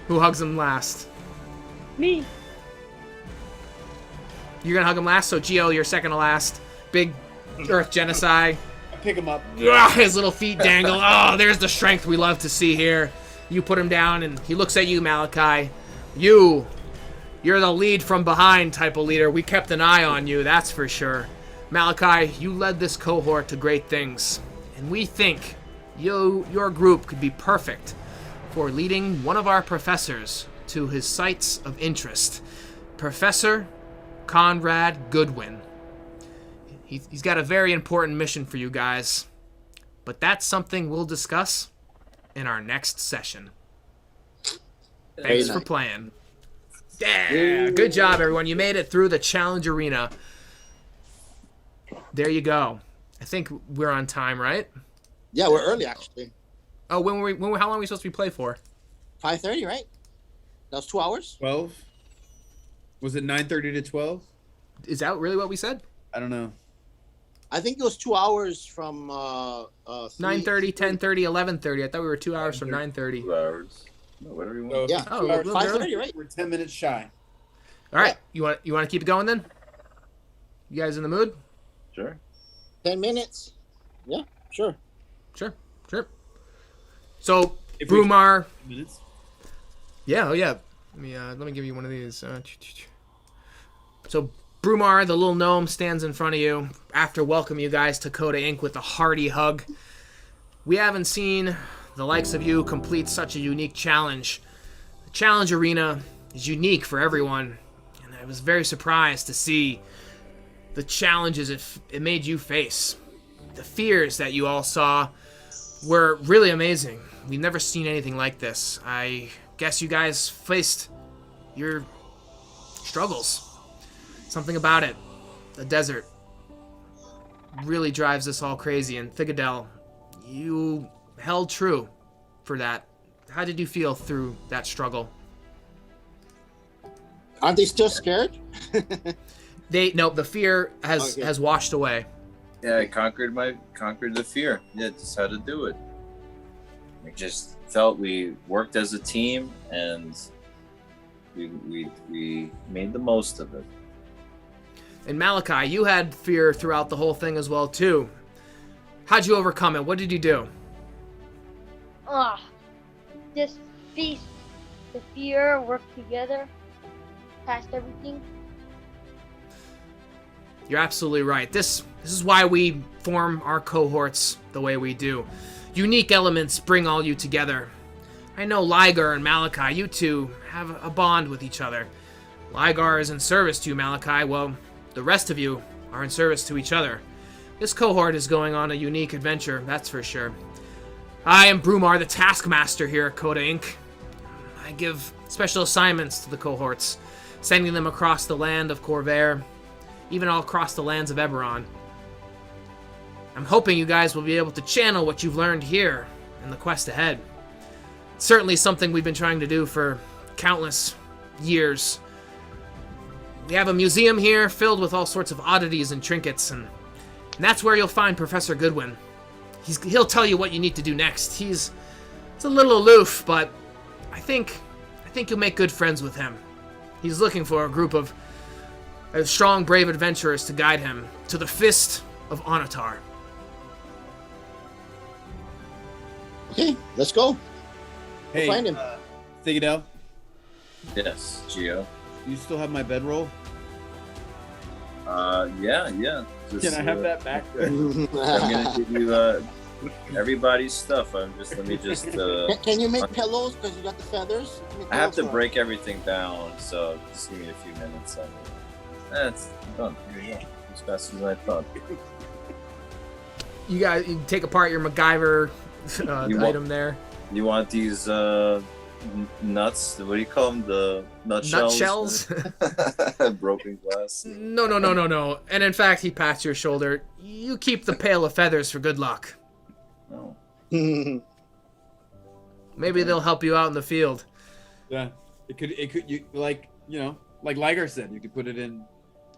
Who hugs him last? Me. You're gonna hug him last, so Geo, you're second to last. Big Earth Genocide. I pick him up. His little feet dangle. Oh, there's the strength we love to see here. You put him down, and he looks at you, Malachi. You're the lead from behind type of leader. We kept an eye on you, that's for sure. Malachi, you led this cohort to great things, and we think your group could be perfect for leading one of our professors to his sites of interest. Professor Conrad Goodwin. He's got a very important mission for you guys, but that's something we'll discuss in our next session. Thanks for playing. Yeah, good job, everyone. You made it through the challenge arena. There you go. I think we're on time, right? Yeah, we're early actually. Oh, how long are we supposed to be play for? 5:30, right? That was 2 hours. 12. Was it 9:30 to 12? Is that really what we said? I don't know. I think it was 2 hours from 9:30, 10:30, 11:30. I thought we were 2 hours from 9:30. 2 hours. No, whatever you want. So Yeah. Oh, a little 5:30, early. right? we're 10 minutes shy. All right, you want to keep it going then? You guys in the mood? Sure. 10 minutes. Yeah, sure. Sure. So If we- Brumar, Minutes. yeah, let me give you one of these. So Brumar, the little gnome, stands in front of you after welcoming you guys to Coda Inc. with a hearty hug. We haven't seen the likes of you complete such a unique challenge. The challenge arena is unique for everyone, and I was very surprised to see the challenges it made you face. The fears that you all saw were really amazing. We've never seen anything like this. I guess you guys faced your struggles. Something about it, the desert, really drives us all crazy. And C.O.D.A, you held true for that. How did you feel through that struggle? Aren't they still scared? No, the fear has washed away. Yeah, I conquered the fear. Yeah, just how to do it. We just felt we worked as a team, and we made the most of it. And Malachi, you had fear throughout the whole thing as well too. How'd you overcome it? What did you do? Just face the fear, work together, past everything. You're absolutely right. This is why we form our cohorts the way we do. Unique elements bring all you together. I know Ligar and Malachi, you two have a bond with each other. Ligar is in service to you, Malachi. Well, the rest of you are in service to each other. This cohort is going on a unique adventure, that's for sure. I am Brumar, the Taskmaster here at Coda Inc. I give special assignments to the cohorts, sending them across the land of Corvair, even all across the lands of Eberron. I'm hoping you guys will be able to channel what you've learned here in the quest ahead. It's certainly something we've been trying to do for countless years. We have a museum here filled with all sorts of oddities and trinkets, and that's where you'll find Professor Goodwin. He'll tell you what you need to do next. He's a little aloof, but I think you'll make good friends with him. He's looking for a group of strong, brave adventurers to guide him to the Fist of Onatar. Okay, let's go. Hey, find him. C.O.D.A, Yes, Geo. you still have my bedroll? Yeah. Just, Can I have that back? I'm gonna give you everybody's stuff. Let me just. Can you make pillows because you got the feathers? I have to break everything down, so just give me a few minutes. That's done. Here you go. As fast as I thought. You guys, you take apart your MacGyver item there. You want these nuts? What do you call them? The Nutshells? Broken glass. No. And in fact, he pats your shoulder. You keep the pail of feathers for good luck. No. Maybe they'll help you out in the field. Yeah, it could. You like Liger said, you could put it in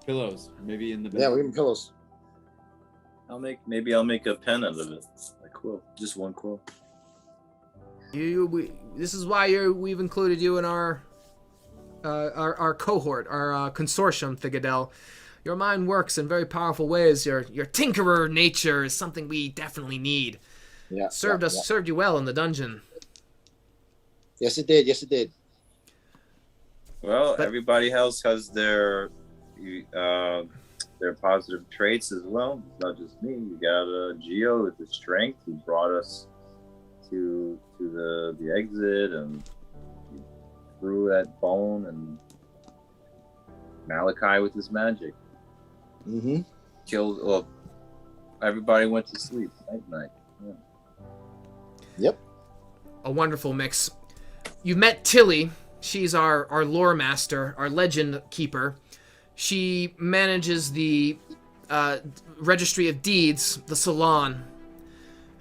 pillows, or maybe in the bed. Yeah, we give him pillows. Maybe I'll make a pen out of it. A quill, just one quill. This is why we've included you in our cohort, our consortium, C.O.D.A. Your mind works in very powerful ways. Your tinkerer nature is something we definitely need. Yeah. Served you well in the dungeon. Yes, it did. Well, But- everybody else has their positive traits as well. It's not just me. You got Geo with the strength who brought us to the exit and threw that bone, and Malachi with his magic. Mm-hmm. Killed. Well, everybody went to sleep. Night. Yeah. Yep. A wonderful mix. You've met Tilly. She's our lore master, our legend keeper. She manages the registry of deeds, the salon.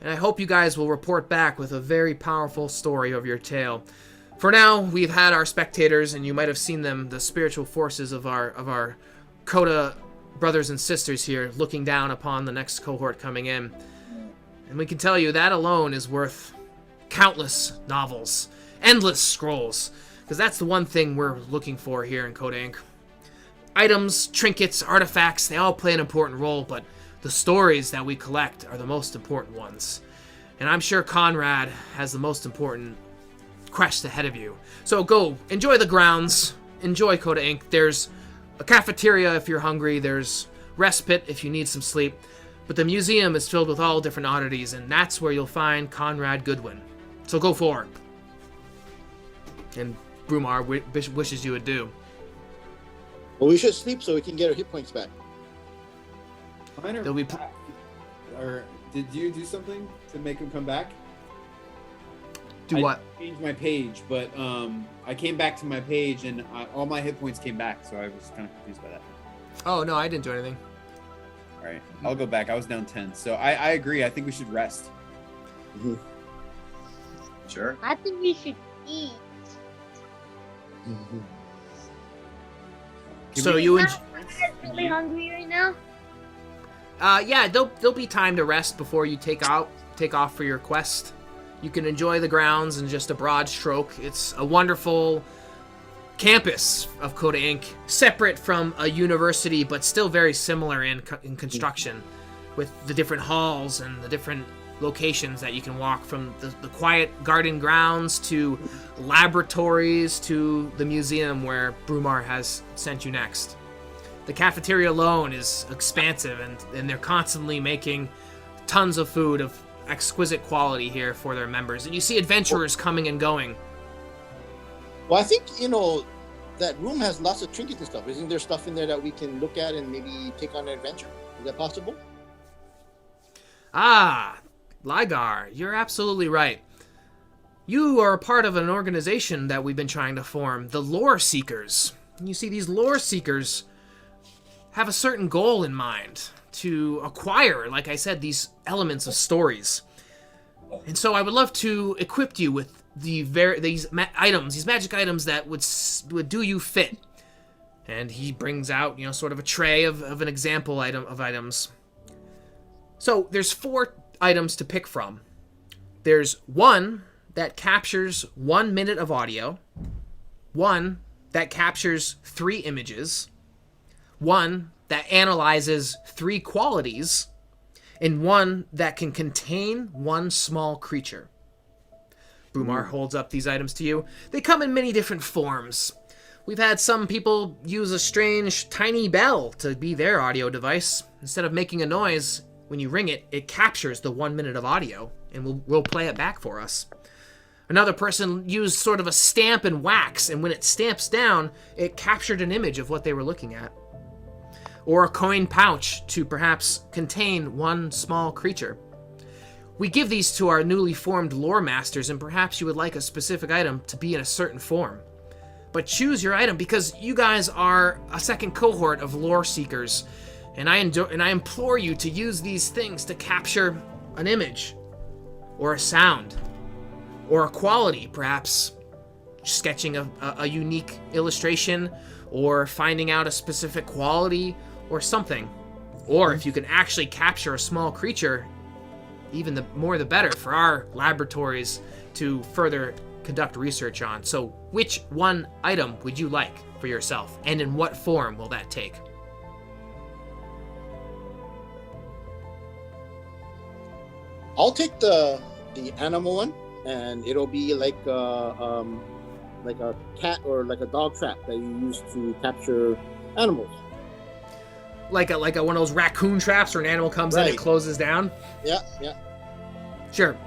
And I hope you guys will report back with a very powerful story of your tale. For now, we've had our spectators, and you might have seen them, the spiritual forces of our Coda brothers and sisters here, looking down upon the next cohort coming in. And we can tell you that alone is worth countless novels, endless scrolls, because that's the one thing we're looking for here in Coda Inc. Items, trinkets, artifacts, they all play an important role, but the stories that we collect are the most important ones. And I'm sure Conrad has the most important quest ahead of you. So go, enjoy the grounds, enjoy Coda Inc. There's a cafeteria if you're hungry, there's respite if you need some sleep, but the museum is filled with all different oddities, and that's where you'll find Conrad Goodwin. So go forward. And Brumar wishes you adieu. Well, we should sleep so we can get our hit points back. Mine are They'll be back. Or did you do something to make him come back? Do what? I changed my page, but I came back to my page and all my hit points came back, so I was kind of confused by that. Oh, no, I didn't do anything. All right, I'll go back. I was down 10, so I agree. I think we should rest. Mm-hmm. Sure. I think we should eat. Mm-hmm. So you Are you guys really hungry right now? yeah, there'll be time to rest before you take off for your quest. You can enjoy the grounds in just a broad stroke. It's a wonderful campus of Coda Inc., separate from a university, but still very similar in construction, with the different halls and the different locations that you can walk from the quiet garden grounds to laboratories to the museum where Brumar has sent you next. The cafeteria alone is expansive, and they're constantly making tons of food of exquisite quality here for their members. And you see adventurers coming and going. Well, I think, that room has lots of trinkets and stuff. Isn't there stuff in there that we can look at and maybe take on an adventure? Is that possible? Ah, Ligar, you're absolutely right. You are a part of an organization that we've been trying to form, the Lore Seekers. You see, these Lore Seekers have a certain goal in mind, to acquire, like I said, these elements of stories. And so I would love to equip you with these magic items that would do you fit. And he brings out, sort of a tray of an example of items. So there's 4 items to pick from. There's one that captures 1 minute of audio, one that captures 3 images, one that analyzes 3 qualities, and one that can contain 1 small creature. Boomar holds up these items to you. They come in many different forms. We've had some people use a strange tiny bell to be their audio device. Instead of making a noise, when you ring it, it captures the 1 minute of audio, and will play it back for us. Another person used sort of a stamp and wax, and when it stamps down, it captured an image of what they were looking at. Or a coin pouch to perhaps contain 1 small creature. We give these to our newly formed lore masters, and perhaps you would like a specific item to be in a certain form. But choose your item, because you guys are a second cohort of lore seekers, and I implore you to use these things to capture an image, or a sound, or a quality, perhaps sketching a unique illustration, or finding out a specific quality, or something. Or if you can actually capture a small creature, even the more the better for our laboratories to further conduct research on. So which one item would you like for yourself, and in what form will that take? I'll take the animal one, and it'll be like a cat or like a dog trap that you use to capture animals. Like one of those raccoon traps where an animal comes in and closes down? Yeah. Sure.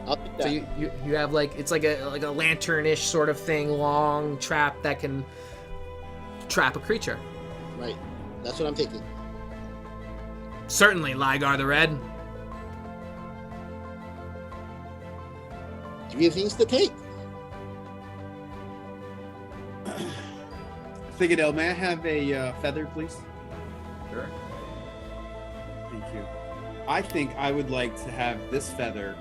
I'll take that. So you have it's like a lantern-ish sort of thing, long trap that can trap a creature. Right. That's what I'm taking. Certainly, Ligar the Red. 3 things to take. Thigadel, may I have a feather, please? Sure. Thank you. I think I would like to have this feather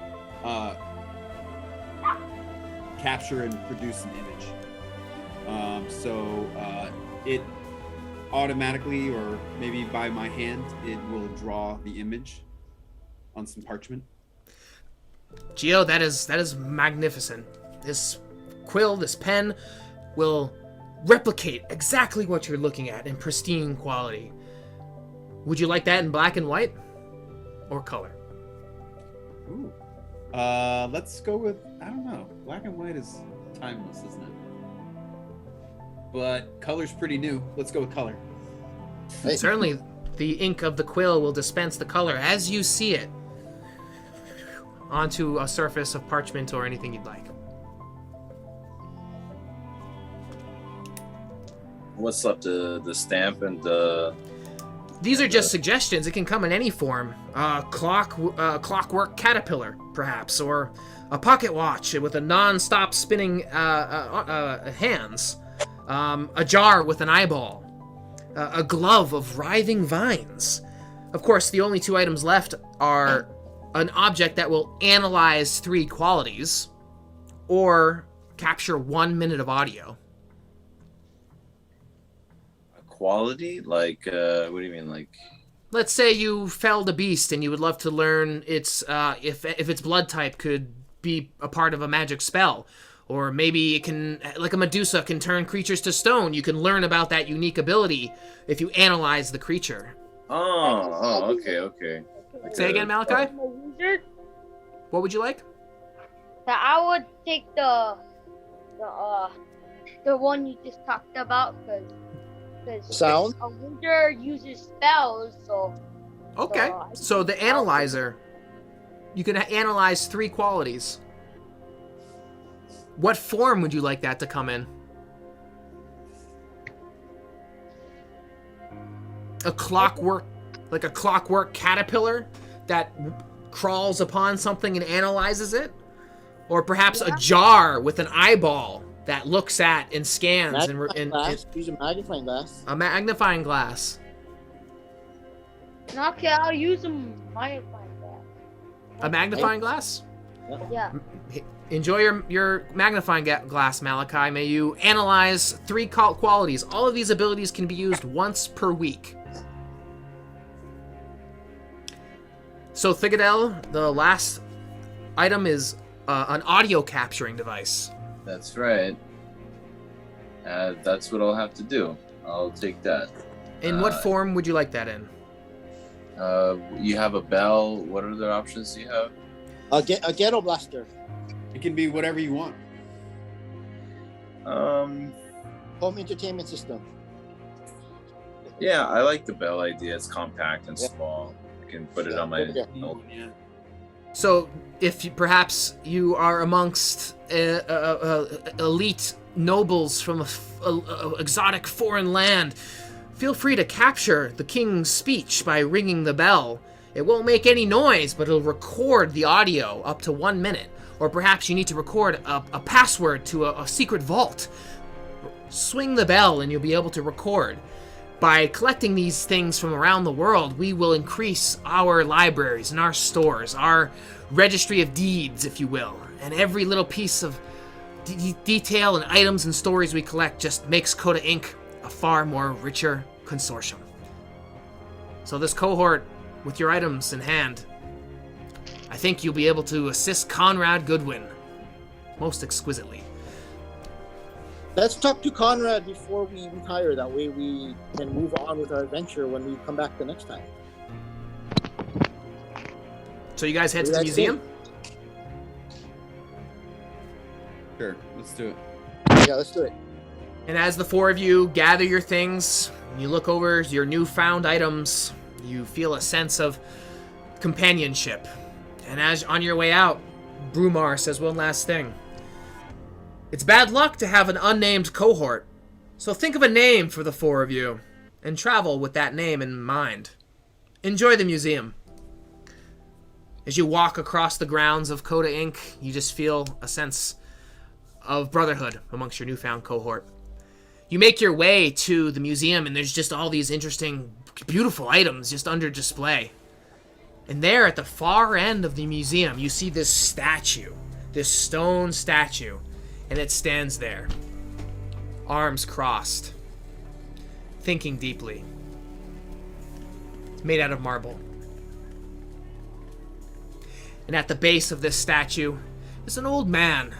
capture and produce an image. So it automatically, or maybe by my hand, it will draw the image on some parchment. Geo, that is magnificent. This quill, this pen, will replicate exactly what you're looking at in pristine quality. Would you like that in black and white? Or color? Ooh. Let's go with, I don't know. Black and white is timeless, isn't it? But color's pretty new. Let's go with color. Certainly, the ink of the quill will dispense the color as you see it onto a surface of parchment or anything you'd like. What's left? The stamp and the. These are just suggestions. It can come in any form. Clockwork caterpillar, perhaps, or a pocket watch with a non-stop spinning hands. A jar with an eyeball. A glove of writhing vines. Of course, the only 2 items left are an object that will analyze 3 qualities, or capture 1 minute of audio. Quality? Like, what do you mean? Like, let's say you felled a beast and you would love to learn its if its blood type could be a part of a magic spell, or maybe it can, like a Medusa, can turn creatures to stone. You can learn about that unique ability if you analyze the creature. Okay. Say again, Malachi. What would you like? I would take the one you just talked about, because Sound? a wizard uses spells, so. Okay. So the analyzer, you can analyze 3 qualities. What form would you like that to come in? A clockwork caterpillar that crawls upon something and analyzes it? Or perhaps a jar with an eyeball that looks at and scans Magnifying glass. Use a magnifying glass. a magnifying glass. Okay, I'll use a magnifying glass. A magnifying glass? Yeah. Enjoy your magnifying glass, Malachi. May you analyze 3 qualities. All of these abilities can be used once per week. So, Thigadel, the last item is an audio capturing device. That's right. That's what I'll have to do. I'll take that. In what form would you like that in? You have a bell. What other options do you have? A ghetto blaster. It can be whatever you want. Home entertainment system. Yeah, I like the bell idea. It's compact and small. I can put it on my. Yeah. So, if perhaps you are amongst elite nobles from a exotic foreign land, feel free to capture the king's speech by ringing the bell. It won't make any noise, but it'll record the audio up to 1 minute. Or perhaps you need to record a password to a secret vault. Swing the bell and you'll be able to record. By collecting these things from around the world, we will increase our libraries and our stores, our registry of deeds, if you will. And every little piece of detail and items and stories we collect just makes Coda Inc. a far more richer consortium. So this cohort, with your items in hand, I think you'll be able to assist Conrad Goodwin most exquisitely. Let's talk to Conrad before we retire. That way we can move on with our adventure when we come back the next time. So you guys head to the museum? Sure, let's do it. Yeah, let's do it. And as the 4 of you gather your things, you look over your newfound items, you feel a sense of companionship. And as on your way out, Brumar says one last thing. It's bad luck to have an unnamed cohort, so think of a name for the 4 of you, and travel with that name in mind. Enjoy the museum. As you walk across the grounds of Coda Inc., you just feel a sense of brotherhood amongst your newfound cohort. You make your way to the museum, and there's just all these interesting, beautiful items just under display. And there at the far end of the museum, you see this statue, this stone statue, and it stands there, arms crossed, thinking deeply. It's made out of marble. And at the base of this statue is an old man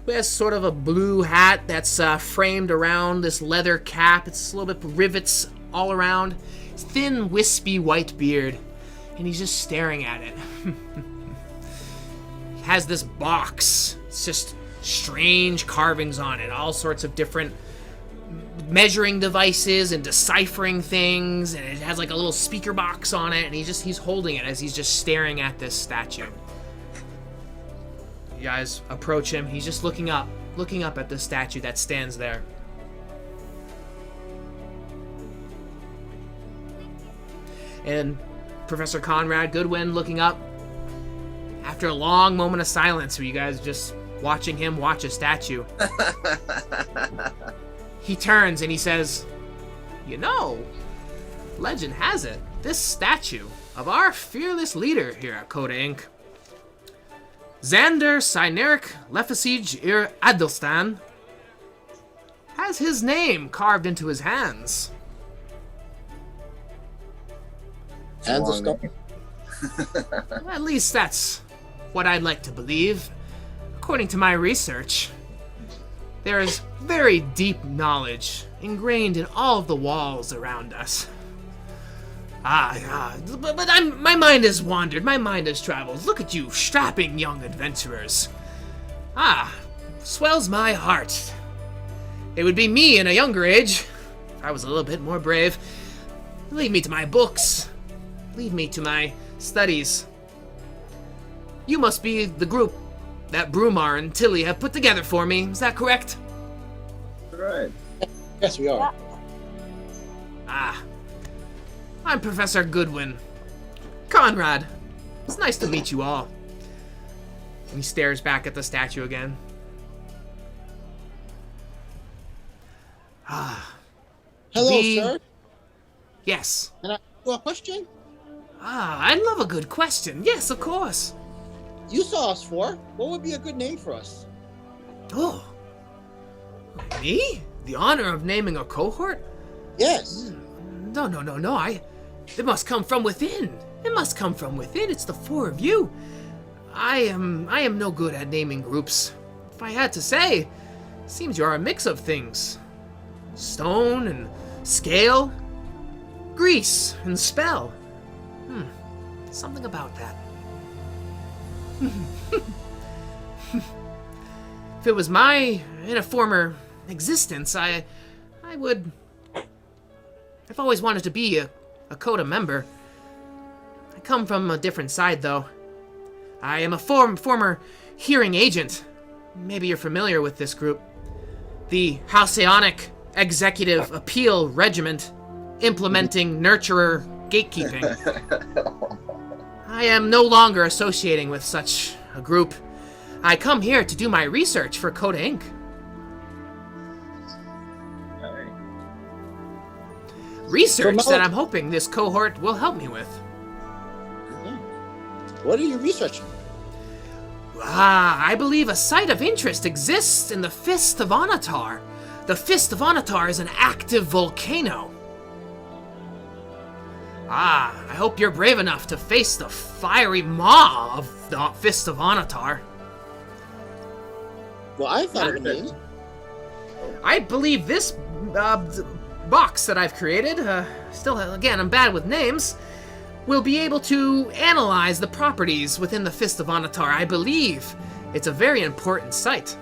who has sort of a blue hat that's framed around this leather cap. It's a little bit rivets all around. His thin, wispy white beard, and he's just staring at it. He has this box. It's just strange carvings on it, all sorts of different measuring devices and deciphering things, and it has like a little speaker box on it, and he's holding it as he's just staring at this statue. You guys approach him. He's just looking up at the statue that stands there. And Professor Conrad Goodwin looking up after a long moment of silence where you guys just watching him watch a statue. He turns and he says, "You know, legend has it, this statue of our fearless leader here at Coda Inc., Xander Cyneric Lefasige Ir Adelstan, has his name carved into his hands." Hands of stone. Well, at least that's what I'd like to believe. According to my research, there is very deep knowledge ingrained in all of the walls around us. But my mind has wandered, my mind has traveled. Look at you, strapping young adventurers. Swells my heart. It would be me in a younger age, if I was a little bit more brave. Leave me to my books. Leave me to my studies. You must be the group that Brumar and Tilly have put together for me. Is that correct? Right. Yes, we are. I'm Professor Goodwin. Conrad, It's nice to meet you all. And he stares back at the statue again. Hello, sir. Yes. Can I ask you a question? I love a good question. Yes, of course. You saw us for. What would be a good name for us? Oh. Me? The honor of naming a cohort? Yes. No. It must come from within. It must come from within. It's the four of you. I am no good at naming groups. If I had to say, seems you are a mix of things. Stone and scale. Grease and spell. Something about that. If it was in a former existence, I've always wanted to be a Coda member. I come from a different side, though. I am a former hearing agent. Maybe you're familiar with this group. The Halcyonic Executive Appeal Regiment, implementing nurturer gatekeeping. I am no longer associating with such a group. I come here to do my research for Coda Inc. Research that I'm hoping this cohort will help me with. What are you researching? I believe a site of interest exists in the Fist of Onatar. The Fist of Onatar is an active volcano. I hope you're brave enough to face the fiery maw of the Fist of Onatar. Well, I thought of a name. I believe this box that I've created, still, again, I'm bad with names, will be able to analyze the properties within the Fist of Onatar. I believe it's a very important site.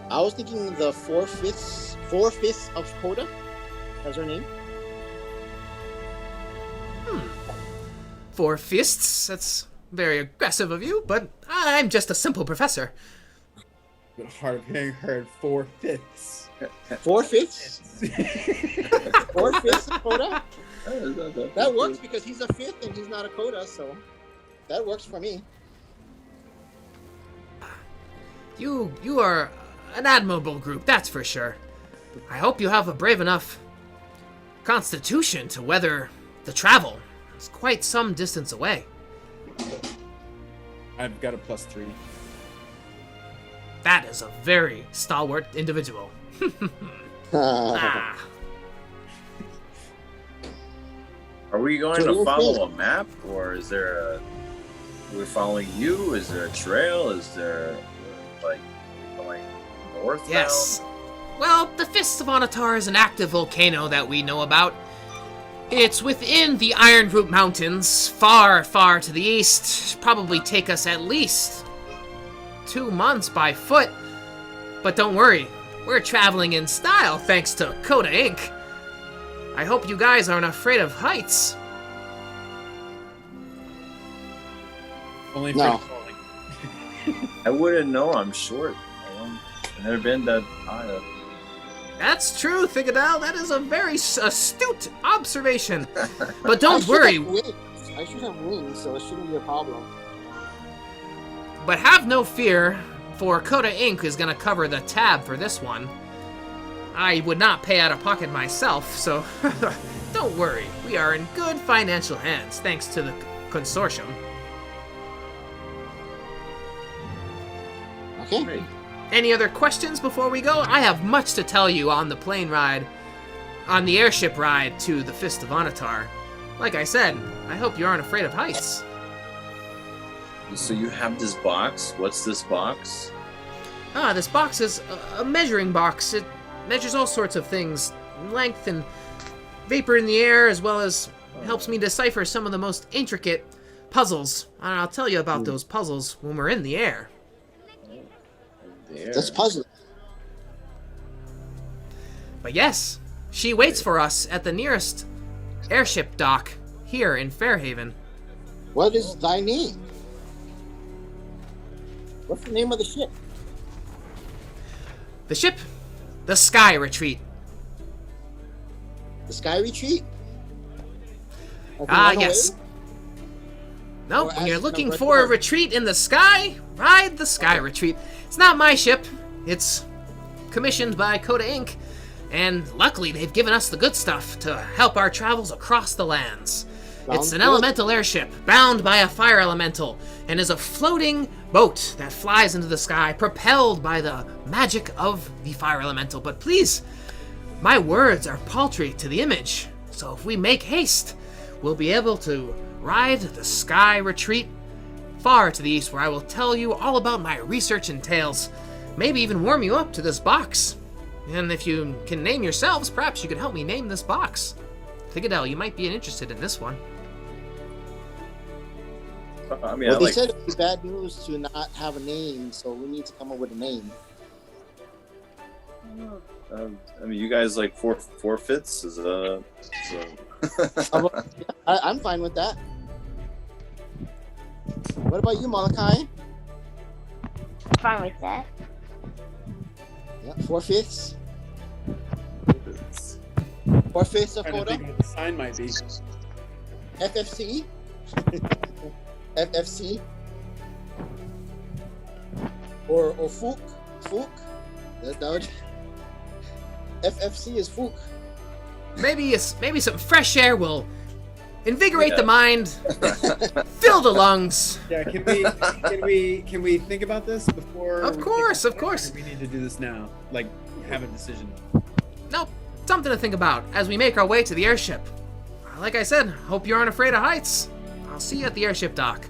I was thinking the four fifths of Coda as her name. Four fists? That's very aggressive of you, but I'm just a simple professor. But hard of hearing heard 4/5. 4/5? 4/5 of Coda? That works because he's a fifth and he's not a Coda, so that works for me. You are an admirable group, that's for sure. I hope you have a brave enough constitution to weather the travel. It's quite some distance away. I've got a +3. That is a very stalwart individual. Are we going to follow a map, or is there are we following you? Is there a trail? Is there like going north? Yes. Well, the Fist of Onatar is an active volcano that we know about. It's within the Iron Group Mountains, far, far to the east. Probably take us at least 2 months by foot. But don't worry, we're traveling in style thanks to Coda Inc. I hope you guys aren't afraid of heights. Only No. falling. I wouldn't know. I'm short. I've never been that high up. That's true, C.O.D.A. That is a very astute observation. But don't worry. I should have wings, so it shouldn't be a problem. But have no fear, for Coda Inc. is going to cover the tab for this one. I would not pay out of pocket myself, so don't worry. We are in good financial hands, thanks to the consortium. Okay. Great. Any other questions before we go? I have much to tell you on the plane ride, on the airship ride to the Fist of Onatar. Like I said, I hope you aren't afraid of heights. So you have this box. What's this box? This box is a measuring box. It measures all sorts of things, length and vapor in the air, as well as helps me decipher some of the most intricate puzzles. And I'll tell you about those puzzles when we're in the air. There. That's puzzling. But yes, she waits for us at the nearest airship dock here in Fairhaven. What is thy name? What's the name of the ship? The ship, the Sky Retreat. The Sky Retreat? Yes. Nope, Or when you're as looking number for a one. retreat in the sky, ride the Sky Retreat. It's not my ship. It's commissioned by Coda Inc. And luckily, they've given us the good stuff to help our travels across the lands. Sounds It's an good. elemental airship bound by a fire elemental and is a floating boat that flies into the sky, propelled by the magic of the fire elemental. But please, my words are paltry to the image. So if we make haste, we'll be able to ride the Sky Retreat far to the east, where I will tell you all about my research and tales. Maybe even warm you up to this box. And if you can name yourselves, perhaps you could help me name this box. C.O.D.A, you might be interested in this one. I mean, Well, I they like. said it'd be bad news to not have a name, so we need to come up with a name. I mean, you guys like forfeits is I'm fine with that. What about you, Malachi? Fine with that. Yeah, 4/5. 4/5 of Trying to Coda. think what the sign might be. FFC. FFC. Or Fook. Fook. That would. FFC is Fook. Maybe some fresh air will invigorate Yeah. the mind, fill the lungs. Yeah, can we think about this before? Of we course, take of course. or we need to do this now. Like, have a decision. Nope, something to think about as we make our way to the airship. Like I said, hope you aren't afraid of heights. I'll see you at the airship dock.